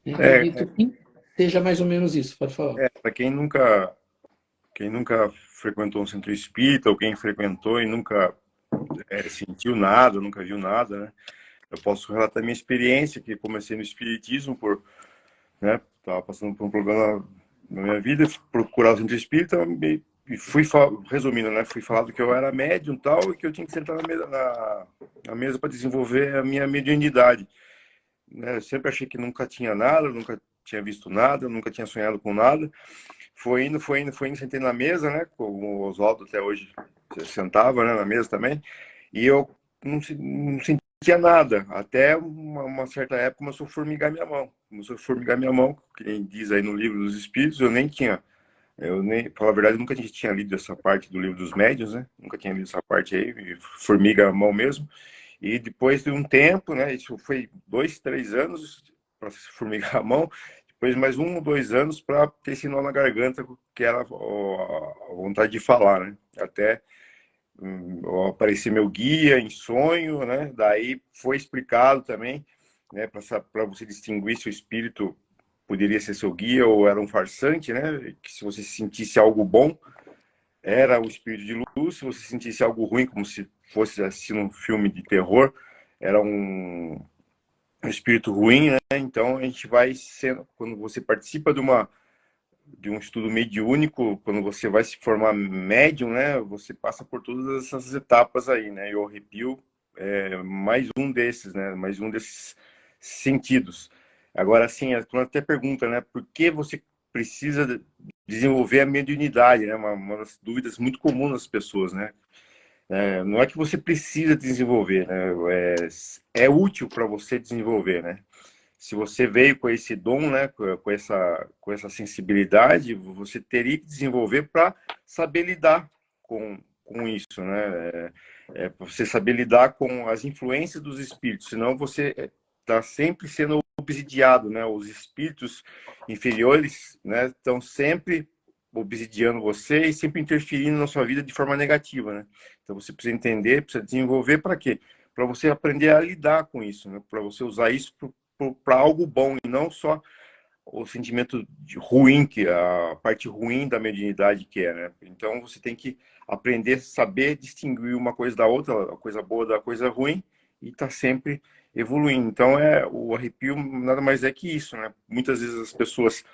Acredito que seja mais ou menos isso, pode falar. Para quem nunca frequentou um centro espírita, ou quem frequentou e nunca sentiu nada, nunca viu nada, né? Eu posso relatar minha experiência, que comecei no espiritismo né, estava passando por um problema na minha vida, fui procurar o centro espírita e fui, resumindo, né, fui falado que eu era médium e tal, e que eu tinha que sentar na mesa para desenvolver a minha mediunidade. Né? Eu sempre achei que nunca tinha nada, nunca tinha visto nada, nunca tinha sonhado com nada. Foi indo, sentei na mesa, né? Como o Oswaldo até hoje sentava, né, na mesa também. E eu não sentia nada. Até uma certa época começou a formigar minha mão. Quem diz aí no Livro dos Espíritos, eu nem tinha. Eu nem, falar a verdade, eu nunca tinha lido essa parte do Livro dos Médiuns, né? Nunca tinha lido essa parte aí, formiga a mão mesmo. E depois de um tempo, né? Isso foi 2, 3 anos para formigar a mão. Depois mais 1 ou 2 anos para ter esse nó na garganta, que era a vontade de falar, né? Até aparecer meu guia em sonho, né? Daí foi explicado também, né? Para você distinguir se o espírito poderia ser seu guia ou era um farsante, né? Que se você sentisse algo bom, era o espírito de luz. Se você sentisse algo ruim, como se fosse assistir um filme de terror, era um espírito ruim, né? Então a gente vai sendo, quando você participa de um estudo mediúnico, quando você vai se formar médium, né? Você passa por todas essas etapas aí, né? E o arrepio é mais um desses, né? Mais um desses sentidos. Agora, assim, tu até pergunta, né? Por que você precisa desenvolver a mediunidade, né? Uma das dúvidas muito comuns das pessoas, né? Não é que você precisa desenvolver, né? É útil para você desenvolver, né? se você veio com esse dom, né, com essa sensibilidade, você teria que desenvolver para saber lidar com isso, né? Você saber lidar com as influências dos espíritos, senão você está sempre sendo obsidiado, né? Os espíritos inferiores, né, estão sempre obsidiando você e sempre interferindo na sua vida de forma negativa, né? Então você precisa entender, precisa desenvolver para quê? Para você aprender a lidar com isso, né? Para você usar isso para algo bom e não só o sentimento ruim, que a parte ruim da mediunidade que é, né? Então você tem que aprender a saber distinguir uma coisa da outra, a coisa boa da coisa ruim, e tá sempre evoluindo. Então o arrepio nada mais é que isso, né? Muitas vezes as pessoas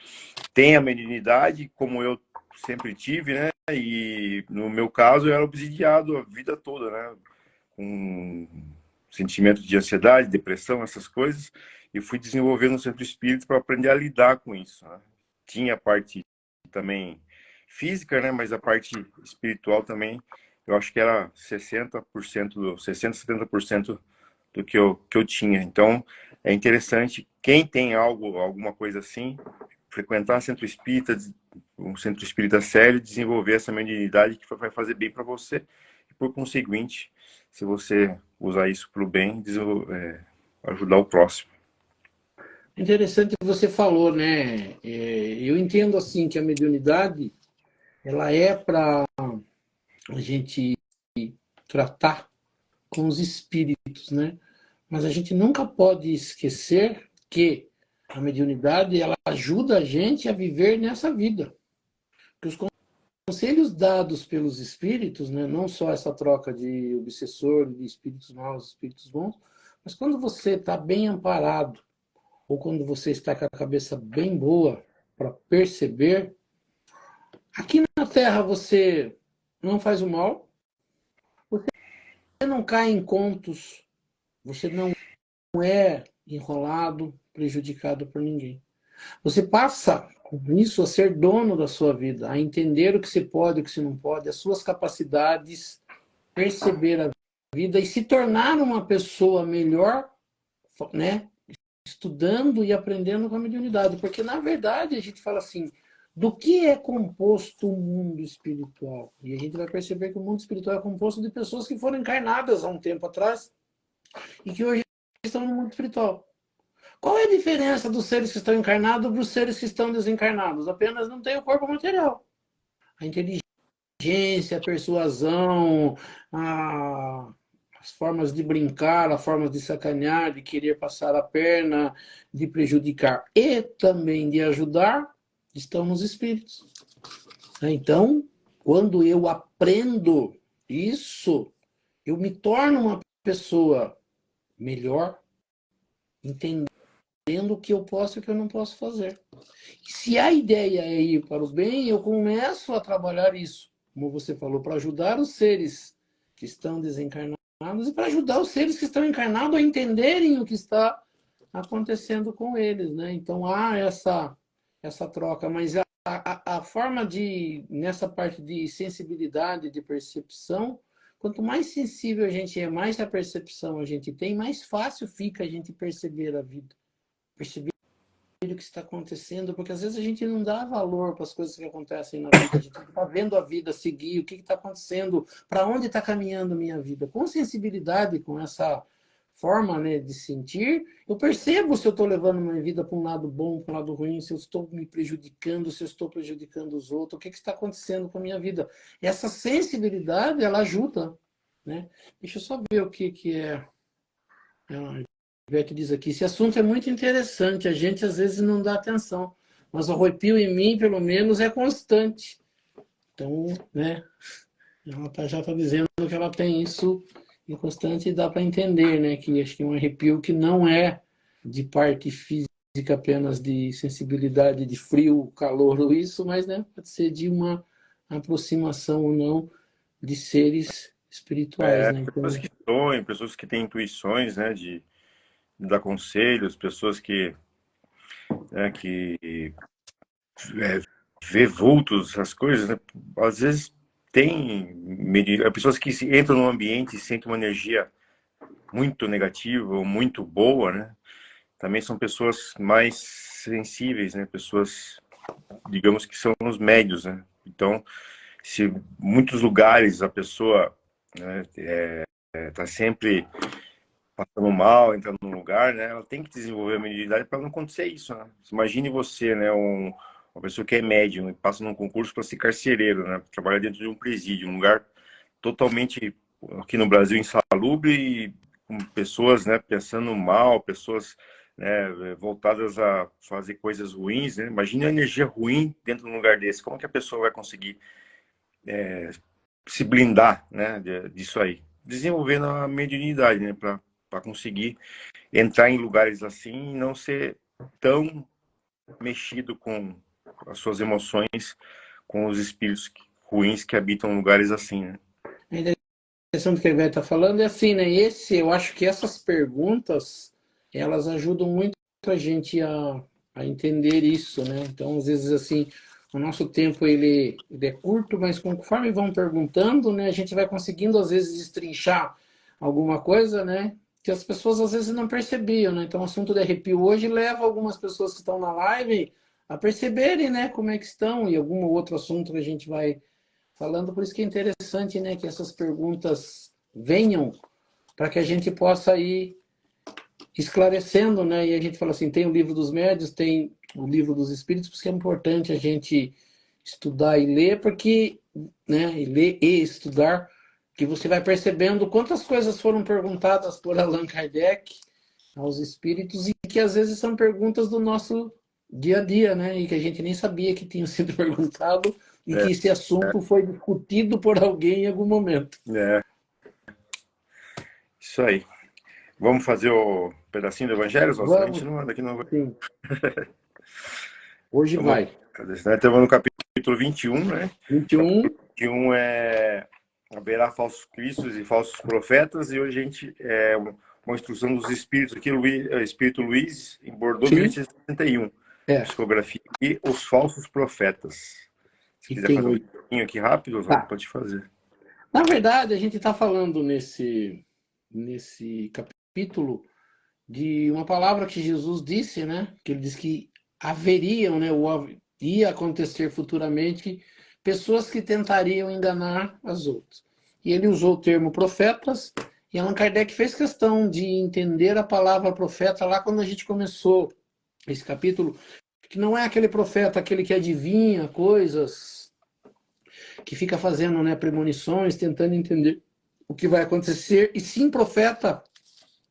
têm a mediunidade, como eu sempre tive, né? E no meu caso eu era obsidiado a vida toda, né? Com sentimento de ansiedade, depressão, essas coisas, e fui desenvolvendo no centro espírita para aprender a lidar com isso, né? Tinha a parte também física, né? Mas a parte espiritual também, eu acho que era 60%, 70% do que eu tinha. Então, é interessante, quem tem alguma coisa assim, frequentar centro espírita, um centro espírita sério, desenvolver essa mediunidade que vai fazer bem para você, e por conseguinte, se você usar isso para o bem, ajudar o próximo. Interessante que você falou, né? Eu entendo assim que a mediunidade ela é para a gente tratar com os espíritos, né? Mas a gente nunca pode esquecer que a mediunidade ela ajuda a gente a viver nessa vida. Que os conselhos dados pelos espíritos, né, não só essa troca de obsessor, de espíritos maus, espíritos bons, mas quando você está bem amparado, ou quando você está com a cabeça bem boa para perceber, aqui na Terra você não faz o mal, você não cai em contos, você não é enrolado, prejudicado por ninguém. Você passa com isso a ser dono da sua vida, a entender o que se pode, o que se não pode, as suas capacidades, perceber a vida e se tornar uma pessoa melhor, né? Estudando e aprendendo com a mediunidade. Porque, na verdade, a gente fala assim, do que é composto o mundo espiritual? E a gente vai perceber que o mundo espiritual é composto de pessoas que foram encarnadas há um tempo atrás e que hoje estão no mundo espiritual. Qual é a diferença dos seres que estão encarnados para os seres que estão desencarnados? Apenas não tem o corpo material. A inteligência, a persuasão, as formas de brincar, as formas de sacanear, de querer passar a perna, de prejudicar e também de ajudar, estão nos espíritos. Então, quando eu aprendo isso, eu me torno uma pessoa melhor, entendendo o que eu posso e o que eu não posso fazer. E se a ideia é ir para o bem, eu começo a trabalhar isso, como você falou, para ajudar os seres que estão desencarnados e para ajudar os seres que estão encarnados a entenderem o que está acontecendo com eles, né? Então há essa troca, mas a forma de, nessa parte de sensibilidade, de percepção, quanto mais sensível a gente é, mais a percepção a gente tem, mais fácil fica a gente perceber a vida, perceber o que está acontecendo, porque às vezes a gente não dá valor para as coisas que acontecem na vida, a gente está vendo a vida seguir, o que está acontecendo, para onde está caminhando a minha vida. Com sensibilidade, com essa forma, né, de sentir, eu percebo se eu estou levando minha vida para um lado bom, para um lado ruim, se eu estou me prejudicando, se eu estou prejudicando os outros, o que está acontecendo com a minha vida. E essa sensibilidade, ela ajuda, né? Deixa eu só ver o que é. Ivete diz aqui, esse assunto é muito interessante, a gente às vezes não dá atenção, mas o arrepio em mim, pelo menos, é constante. Então, né, ela já está dizendo que ela tem isso em constante e dá para entender, né, que acho que é um arrepio que não é de parte física apenas de sensibilidade, de frio, calor ou isso, mas, né, pode ser de uma aproximação ou não de seres espirituais, né. Então, Pessoas que sonham, pessoas que têm intuições, né, de dar conselhos, pessoas que vê vultos, essas coisas, né? Às vezes tem pessoas que entram num ambiente e sentem uma energia muito negativa ou muito boa, né? também são pessoas mais sensíveis, né? Pessoas, digamos que são os médios, né? Então, se muitos lugares a pessoa, né, tá sempre passando mal, entrando num lugar, né? Ela tem que desenvolver a mediunidade para não acontecer isso, né? Imagine você, né? Uma pessoa que é médium e passa num concurso para ser carcereiro, né? Trabalhar dentro de um presídio, um lugar totalmente, aqui no Brasil, insalubre, e com pessoas, né, pensando mal, pessoas, né, voltadas a fazer coisas ruins, né? Imagine a energia ruim dentro de um lugar desse. Como que a pessoa vai conseguir se blindar, né, disso aí? Desenvolvendo a mediunidade, né, para conseguir entrar em lugares assim e não ser tão mexido com as suas emoções, com os espíritos ruins que habitam lugares assim, né? A questão do que ele está falando é assim, né? Eu acho que essas perguntas, elas ajudam muito a gente a entender isso, né? Então, às vezes, assim, o nosso tempo, ele é curto, mas conforme vão perguntando, né? A gente vai conseguindo, às vezes, destrinchar alguma coisa, né? Que as pessoas, às vezes, não percebiam, né? Então, o assunto de arrepio hoje leva algumas pessoas que estão na live a perceberem, né? Como é que estão, e algum outro assunto que a gente vai falando, por isso que é interessante, né, que essas perguntas venham para que a gente possa ir esclarecendo, né? E a gente fala assim, tem o livro dos médios, tem o livro dos espíritos, porque é importante a gente estudar e ler, porque, né, e ler e estudar, que você vai percebendo quantas coisas foram perguntadas por Allan Kardec aos espíritos e que às vezes são perguntas do nosso dia a dia, né? E que a gente nem sabia que tinham sido perguntado e É, que esse assunto foi discutido por alguém em algum momento. é, isso aí. Vamos fazer o pedacinho do Evangelho, Oswaldo? A gente Vamos, não anda aqui, não. sim. Hoje Vamos, vai. estamos no capítulo 21, né? O capítulo 21. 21 é haverá falsos cristos e falsos profetas, e hoje a gente uma instrução dos espíritos aqui, Espírito Luiz, em Bordeaux, Sim. 1861. É. Psicografia e os falsos profetas. Se quiser Item fazer um 8. pouquinho aqui rápido, Oswaldo, Tá. pode fazer. Na verdade, a gente está falando nesse capítulo de uma palavra que Jesus disse, né? Que ele disse que haveriam, né? Ia acontecer futuramente pessoas que tentariam enganar as outras. E ele usou o termo profetas, e Allan Kardec fez questão de entender a palavra profeta lá quando a gente começou esse capítulo, que não é aquele profeta, aquele que adivinha coisas, que fica fazendo, né, premonições, tentando entender o que vai acontecer, e sim profeta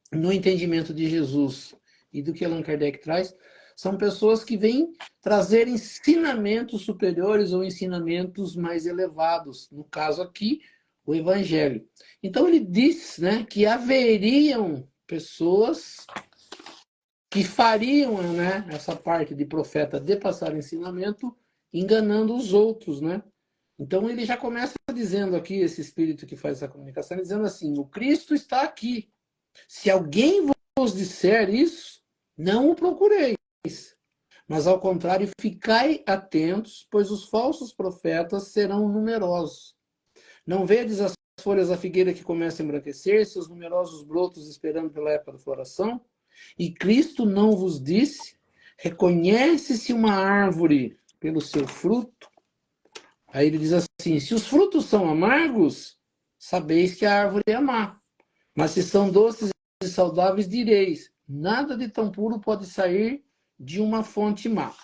no entendimento de Jesus e do que Allan Kardec traz, são pessoas que vêm trazer ensinamentos superiores ou ensinamentos mais elevados. No caso aqui, o Evangelho. Então ele diz, né, que haveriam pessoas que fariam, né, essa parte de profeta de passar ensinamento, enganando os outros, né? Então ele já começa dizendo aqui, esse espírito que faz essa comunicação, dizendo assim: o Cristo está aqui. Se alguém vos disser isso, não o procureis, mas ao contrário, ficai atentos, pois os falsos profetas serão numerosos. Não vedes as folhas da figueira que começam a embranquecer, seus numerosos brotos esperando pela época da floração? E Cristo não vos disse: reconhece-se uma árvore pelo seu fruto? Aí ele diz assim: se os frutos são amargos, sabeis que a árvore é má. Mas se são doces e saudáveis, direis: nada de tão puro pode sair de uma fonte má.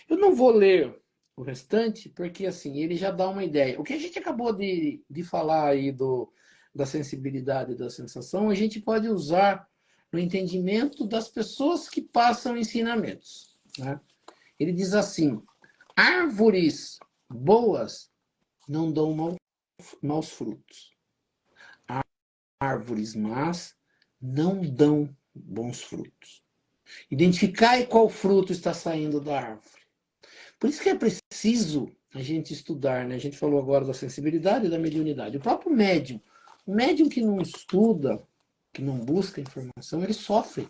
Eu não vou ler o restante, porque assim, ele já dá uma ideia. O que a gente acabou de falar aí da sensibilidade da sensação, a gente pode usar no entendimento das pessoas que passam ensinamentos, né? Ele diz assim: árvores boas não dão maus frutos. Árvores más não dão bons frutos. Identificai qual fruto está saindo da árvore. Por isso que é preciso a gente estudar, né? A gente falou agora da sensibilidade e da mediunidade. O próprio médium, o médium que não estuda, que não busca informação, ele sofre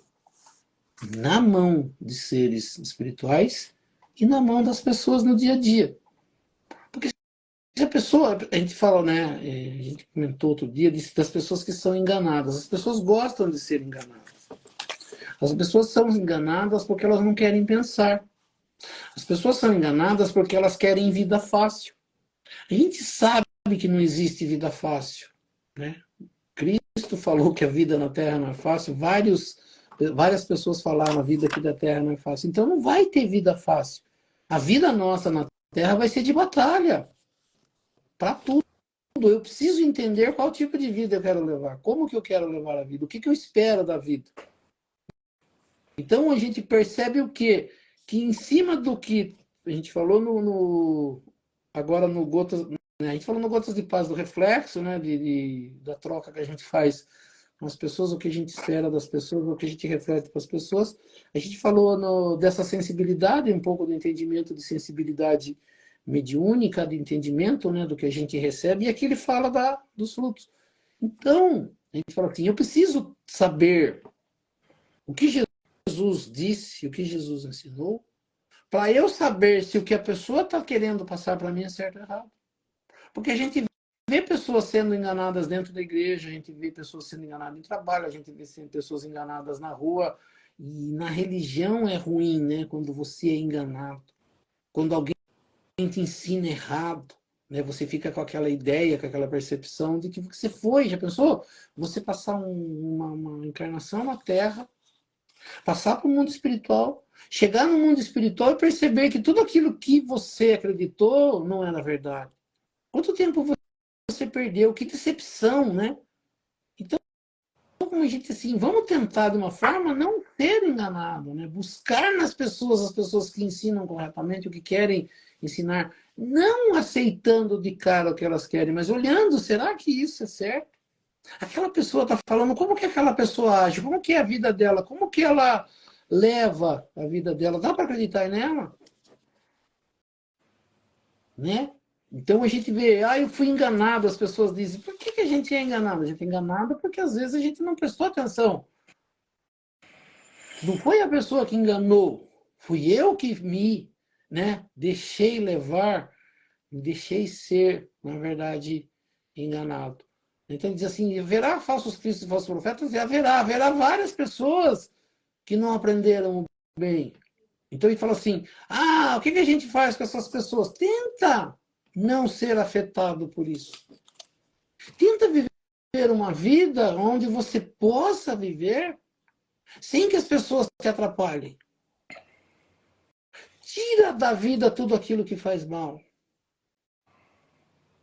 na mão de seres espirituais e na mão das pessoas no dia a dia. Porque se a pessoa, a gente fala, né? A gente comentou outro dia das pessoas que são enganadas. As pessoas gostam de ser enganadas. As pessoas são enganadas porque elas não querem pensar. As pessoas são enganadas porque elas querem vida fácil. A gente sabe que não existe vida fácil, né? Cristo falou que a vida na Terra não é fácil, várias pessoas falaram a vida aqui da Terra não é fácil. Então não vai ter vida fácil. A vida nossa na Terra vai ser de batalha. Para tudo. Eu preciso entender qual tipo de vida eu quero levar, como que eu quero levar a vida, o que que eu espero da vida. Então a gente percebe o quê? Que em cima do que a gente falou agora no Gotas, né? A gente falou no Gotas de Paz do reflexo, né? Da troca que a gente faz com as pessoas, o que a gente espera das pessoas, o que a gente reflete para as pessoas. A gente falou dessa sensibilidade, um pouco do entendimento de sensibilidade mediúnica, de entendimento, né? Do que a gente recebe, e aqui ele fala dos frutos. Então, a gente fala assim, eu preciso saber o que Jesus disse, o que Jesus ensinou, para eu saber se o que a pessoa está querendo passar para mim é certo ou errado. Porque a gente vê pessoas sendo enganadas dentro da igreja, a gente vê pessoas sendo enganadas em trabalho, a gente vê pessoas enganadas na rua, e na religião é ruim, né? Quando você é enganado, quando alguém te ensina errado, né? Você fica com aquela ideia, com aquela percepção de que você foi, já pensou? Você passar uma encarnação na Terra, passar para o mundo espiritual, chegar no mundo espiritual e perceber que tudo aquilo que você acreditou não era verdade. Quanto tempo você perdeu? Que decepção, né? Então, como a gente assim, vamos tentar de uma forma não ser enganado, né? Buscar nas pessoas as pessoas que ensinam corretamente o que querem ensinar, não aceitando de cara o que elas querem, mas olhando, será que isso é certo? Aquela pessoa está falando, como que aquela pessoa age? Como que é a vida dela? Como que ela leva a vida dela? Dá para acreditar nela? Né? Então a gente vê, eu fui enganado, as pessoas dizem, por que a gente é enganado? A gente é enganado porque às vezes a gente não prestou atenção. Não foi a pessoa que enganou, fui eu que né, deixei levar, me deixei ser, na verdade, enganado. Então diz assim, haverá falsos cristos e falsos profetas? E haverá várias pessoas que não aprenderam bem. Então ele fala assim, o que a gente faz com essas pessoas? Tenta não ser afetado por isso. Tenta viver uma vida onde você possa viver sem que as pessoas te atrapalhem. Tira da vida tudo aquilo que faz mal.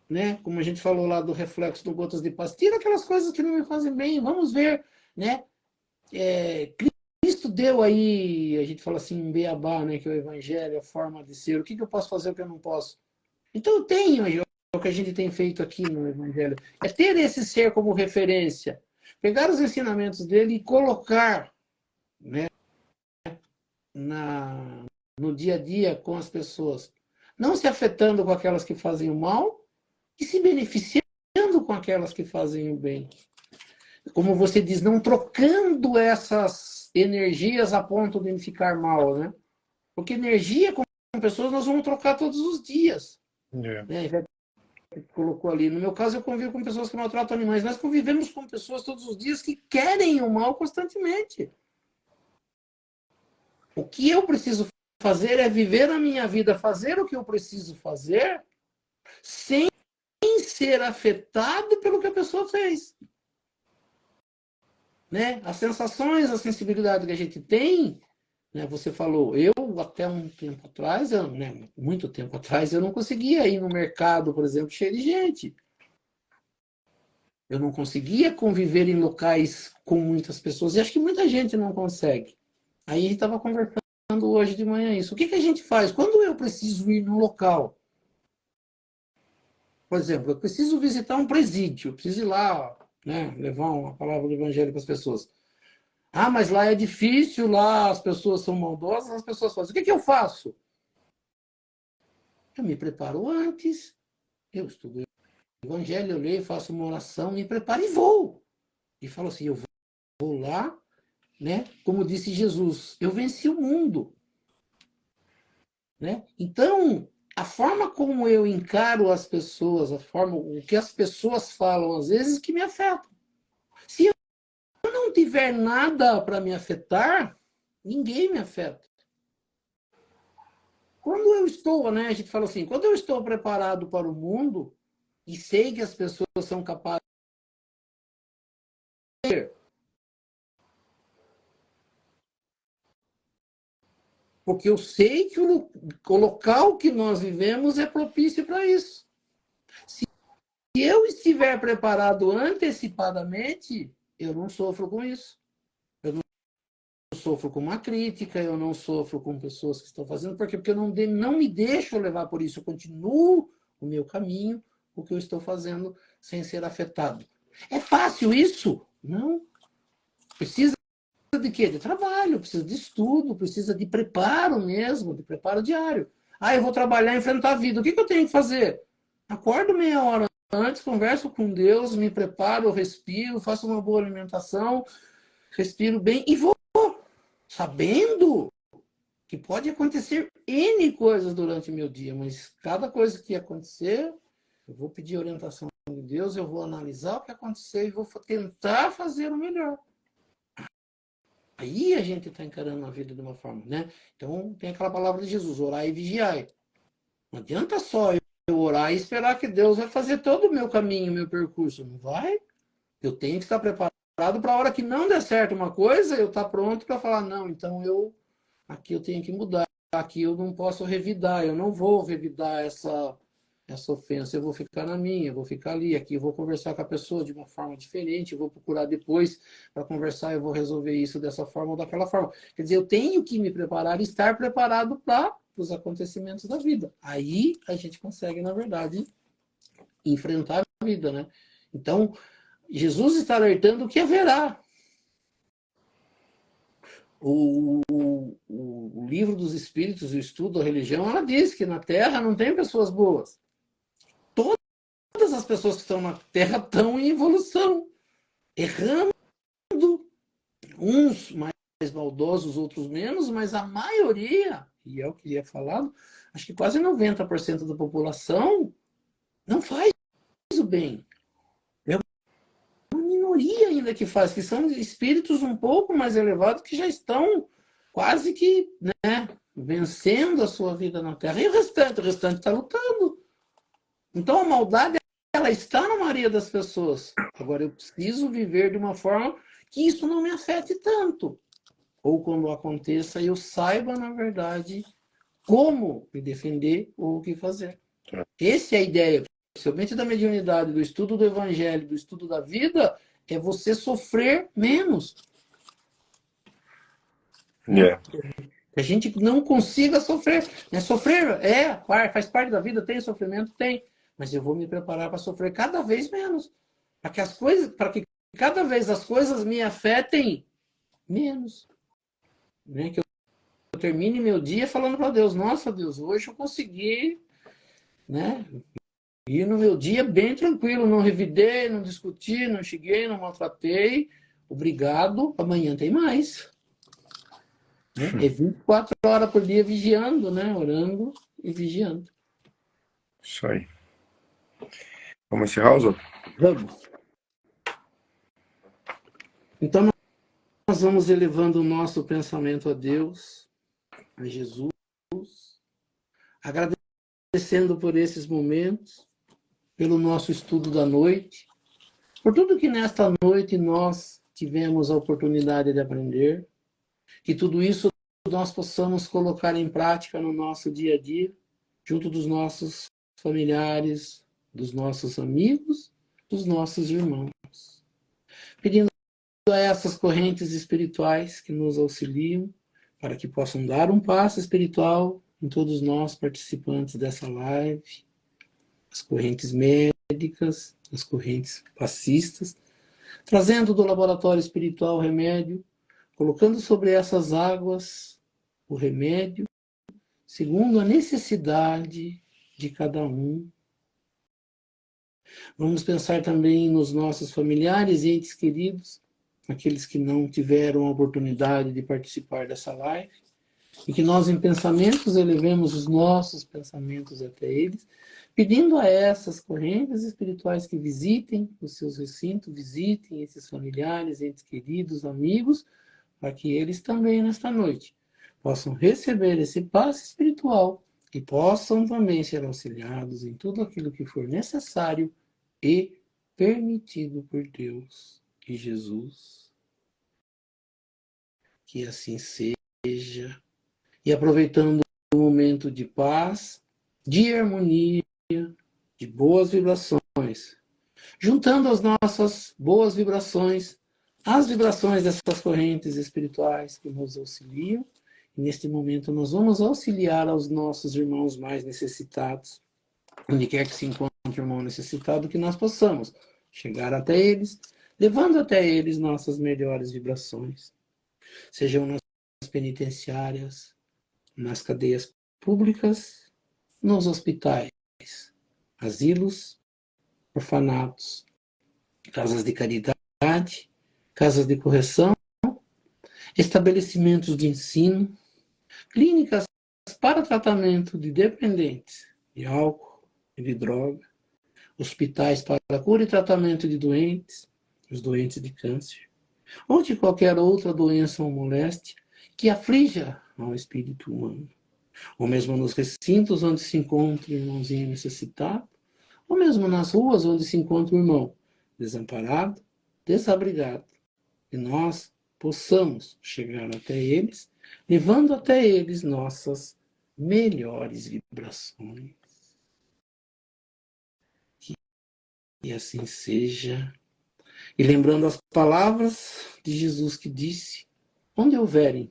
Né? Como a gente falou lá do reflexo do Gotas de Paz. Tira aquelas coisas que não me fazem bem. Vamos ver, né? Cristo deu aí, a gente fala assim, um beabá, né? Que é o evangelho, a forma de ser. O que eu posso fazer, o que eu não posso? Então eu tenho, é o que a gente tem feito aqui no evangelho. É ter esse ser como referência. Pegar os ensinamentos dele e colocar, né? No dia a dia com as pessoas. Não se afetando com aquelas que fazem o mal e se beneficiando com aquelas que fazem o bem. Como você diz, não trocando essas energias a ponto de ficar mal, né? Porque energia com pessoas nós vamos trocar todos os dias. Né? Colocou ali. No meu caso, eu convivo com pessoas que maltratam animais. Nós convivemos com pessoas todos os dias que querem o mal constantemente. O que eu preciso fazer é viver a minha vida, fazer o que eu preciso fazer, sem ser afetado pelo que a pessoa fez. Né? As sensações, a sensibilidade que a gente tem, né? Você falou, eu até um tempo atrás, muito tempo atrás, eu não conseguia ir no mercado, por exemplo, cheio de gente. Eu não conseguia conviver em locais com muitas pessoas, e acho que muita gente não consegue. Aí a gente estava conversando hoje de manhã isso. O que a gente faz? Quando eu preciso ir num local, por exemplo, eu preciso visitar um presídio, eu preciso ir lá, né, levar uma palavra do evangelho para as pessoas. Mas lá é difícil, lá as pessoas são maldosas, as pessoas fazem. O que eu faço? Eu me preparo antes, eu estudo o evangelho, eu leio, faço uma oração, me preparo e vou. E falo assim, eu vou lá, né? Como disse Jesus, eu venci o mundo. Né? Então, a forma como eu encaro as pessoas, o que as pessoas falam às vezes que me afeta. Se não tiver nada para me afetar, ninguém me afeta. Quando eu estou, né, a gente fala assim, quando eu estou preparado para o mundo e sei que as pessoas são capazes de ver, porque eu sei que o local que nós vivemos é propício para isso. Se eu estiver preparado antecipadamente, eu não sofro com isso. Eu não sofro com uma crítica, eu não sofro com pessoas que estão fazendo, porque eu não me deixo levar por isso. Eu continuo o meu caminho, o que eu estou fazendo, sem ser afetado. É fácil isso? Não. Precisa de quê? De trabalho, precisa de estudo, precisa de preparo mesmo, de preparo diário. Ah, eu vou trabalhar e enfrentar a vida. O que eu tenho que fazer? Acordo meia hora antes, converso com Deus, me preparo, respiro, faço uma boa alimentação, respiro bem e vou sabendo que pode acontecer N coisas durante o meu dia, mas cada coisa que acontecer, eu vou pedir orientação de Deus, eu vou analisar o que aconteceu e vou tentar fazer o melhor. Aí a gente está encarando a vida de uma forma, né? Então tem aquela palavra de Jesus, orar e vigiar. Não adianta só eu orar e esperar que Deus vai fazer todo o meu caminho, o meu percurso. Não vai. Eu tenho que estar preparado para a hora que não der certo uma coisa, eu estar pronto para falar, não, então aqui eu tenho que mudar, aqui eu não posso revidar, eu não vou revidar essa ofensa, eu vou ficar na minha, eu vou ficar ali, aqui eu vou conversar com a pessoa de uma forma diferente, eu vou procurar depois para conversar, eu vou resolver isso dessa forma ou daquela forma. Quer dizer, eu tenho que me preparar e estar preparado para os acontecimentos da vida. Aí a gente consegue, na verdade, enfrentar a vida, né? Então, Jesus está alertando que haverá. O livro dos Espíritos, o estudo da religião, ela diz que na Terra não tem pessoas boas. Todas as pessoas que estão na Terra estão em evolução, errando, uns mais maldosos, outros menos, mas a maioria, e é o que é falado, acho que quase 90% da população não faz o bem. É uma minoria ainda que faz, que são espíritos um pouco mais elevados que já estão quase que, né, vencendo a sua vida na Terra. E o restante está lutando. Então a maldade, ela está na maioria das pessoas. Agora eu preciso viver de uma forma que isso não me afete tanto. Ou quando aconteça, eu saiba, na verdade, como me defender ou o que fazer. Essa é a ideia, principalmente da mediunidade, do estudo do evangelho, do estudo da vida, é você sofrer menos. Yeah. Que a gente não consiga sofrer. Né? Sofrer faz parte da vida, tem sofrimento, tem. Mas eu vou me preparar para sofrer cada vez menos. Para que cada vez as coisas me afetem menos. Né? Que eu termine meu dia falando para Deus, nossa Deus, hoje eu consegui, né, ir no meu dia bem tranquilo, não revidei, não discuti, não cheguei, não maltratei, obrigado, amanhã tem mais. Né? É 24 horas por dia vigiando, né, orando e vigiando. Isso aí. Vamos encerrar, Oswaldo? Vamos. Então nós vamos elevando o nosso pensamento a Deus, a Jesus, agradecendo por esses momentos, pelo nosso estudo da noite, por tudo que nesta noite nós tivemos a oportunidade de aprender, que tudo isso nós possamos colocar em prática no nosso dia a dia, junto dos nossos familiares, dos nossos amigos, dos nossos irmãos. Pedindo a essas correntes espirituais que nos auxiliam, para que possam dar um passo espiritual em todos nós participantes dessa live, as correntes médicas, as correntes passistas, trazendo do laboratório espiritual o remédio, colocando sobre essas águas o remédio, segundo a necessidade de cada um. Vamos pensar também nos nossos familiares e entes queridos, aqueles que não tiveram a oportunidade de participar dessa live, e que nós em pensamentos elevemos os nossos pensamentos até eles, pedindo a essas correntes espirituais que visitem os seus recintos, visitem esses familiares, entes queridos, amigos, para que eles também, nesta noite, possam receber esse passe espiritual e possam também ser auxiliados em tudo aquilo que for necessário e permitido por Deus e Jesus. Que assim seja. E aproveitando o momento de paz, de harmonia, de boas vibrações, juntando as nossas boas vibrações às vibrações dessas correntes espirituais que nos auxiliam. E neste momento nós vamos auxiliar aos nossos irmãos mais necessitados, onde quer que se encontre um irmão necessitado, que nós possamos chegar até eles, levando até eles nossas melhores vibrações, sejam nas penitenciárias, nas cadeias públicas, nos hospitais, asilos, orfanatos, casas de caridade, casas de correção, estabelecimentos de ensino, clínicas para tratamento de dependentes de álcool e de droga, hospitais para cura e tratamento de doentes, os doentes de câncer, ou de qualquer outra doença ou moléstia que aflija ao espírito humano, ou mesmo nos recintos onde se encontra o irmãozinho necessitado, ou mesmo nas ruas onde se encontra o irmão desamparado, desabrigado, e nós possamos chegar até eles, levando até eles nossas melhores vibrações. Que assim seja. E lembrando as palavras de Jesus que disse: onde houverem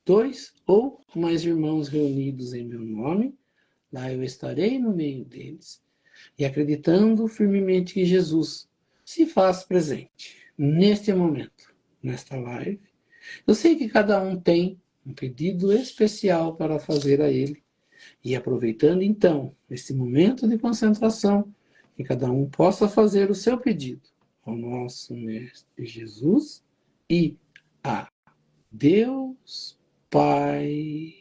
2 ou mais irmãos reunidos em meu nome, lá eu estarei no meio deles. E acreditando firmemente que Jesus se faz presente neste momento, nesta live, eu sei que cada um tem um pedido especial para fazer a ele. E aproveitando então esse momento de concentração, que cada um possa fazer o seu pedido ao nosso Mestre Jesus e a Deus Pai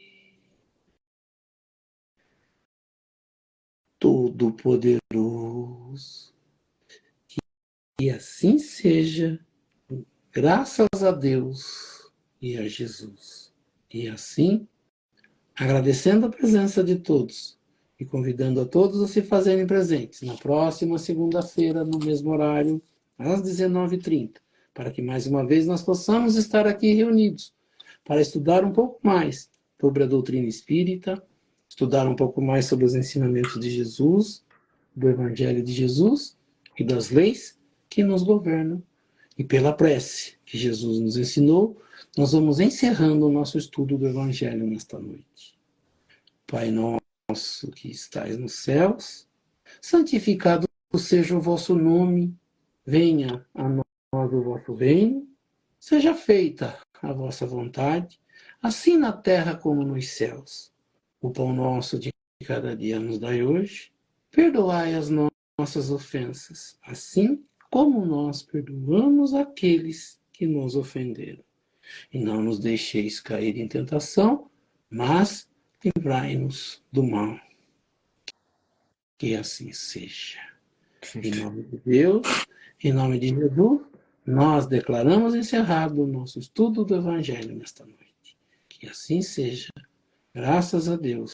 Todo-Poderoso. Que assim seja, graças a Deus e a Jesus. E assim, agradecendo a presença de todos e convidando a todos a se fazerem presentes na próxima segunda-feira, no mesmo horário, às 19h30, para que mais uma vez nós possamos estar aqui reunidos para estudar um pouco mais sobre a doutrina espírita, estudar um pouco mais sobre os ensinamentos de Jesus, do Evangelho de Jesus e das leis que nos governam. E pela prece que Jesus nos ensinou, nós vamos encerrando o nosso estudo do Evangelho nesta noite. Pai nosso que estais nos céus, santificado seja o vosso nome, venha a nós o vosso reino, seja feita a vossa vontade, assim na terra como nos céus. O pão nosso de cada dia nos dai hoje, perdoai as nossas ofensas, assim como nós perdoamos aqueles que nos ofenderam. E não nos deixeis cair em tentação, mas livrai-nos do mal. Que assim seja. Em nome de Deus, em nome de Jesus, nós declaramos encerrado o nosso estudo do Evangelho nesta noite. Que assim seja, graças a Deus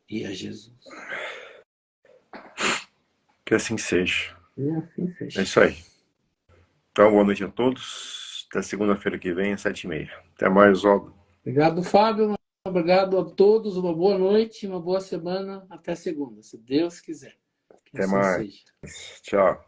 e a Jesus. Que assim seja. E assim seja. É isso aí. Então, boa noite a todos. Até segunda-feira que vem, às 7h30. Até mais, Oswaldo. Obrigado, Fábio. Obrigado a todos. Uma boa noite, uma boa semana. Até segunda, se Deus quiser. Que Até assim mais. seja. Tchau.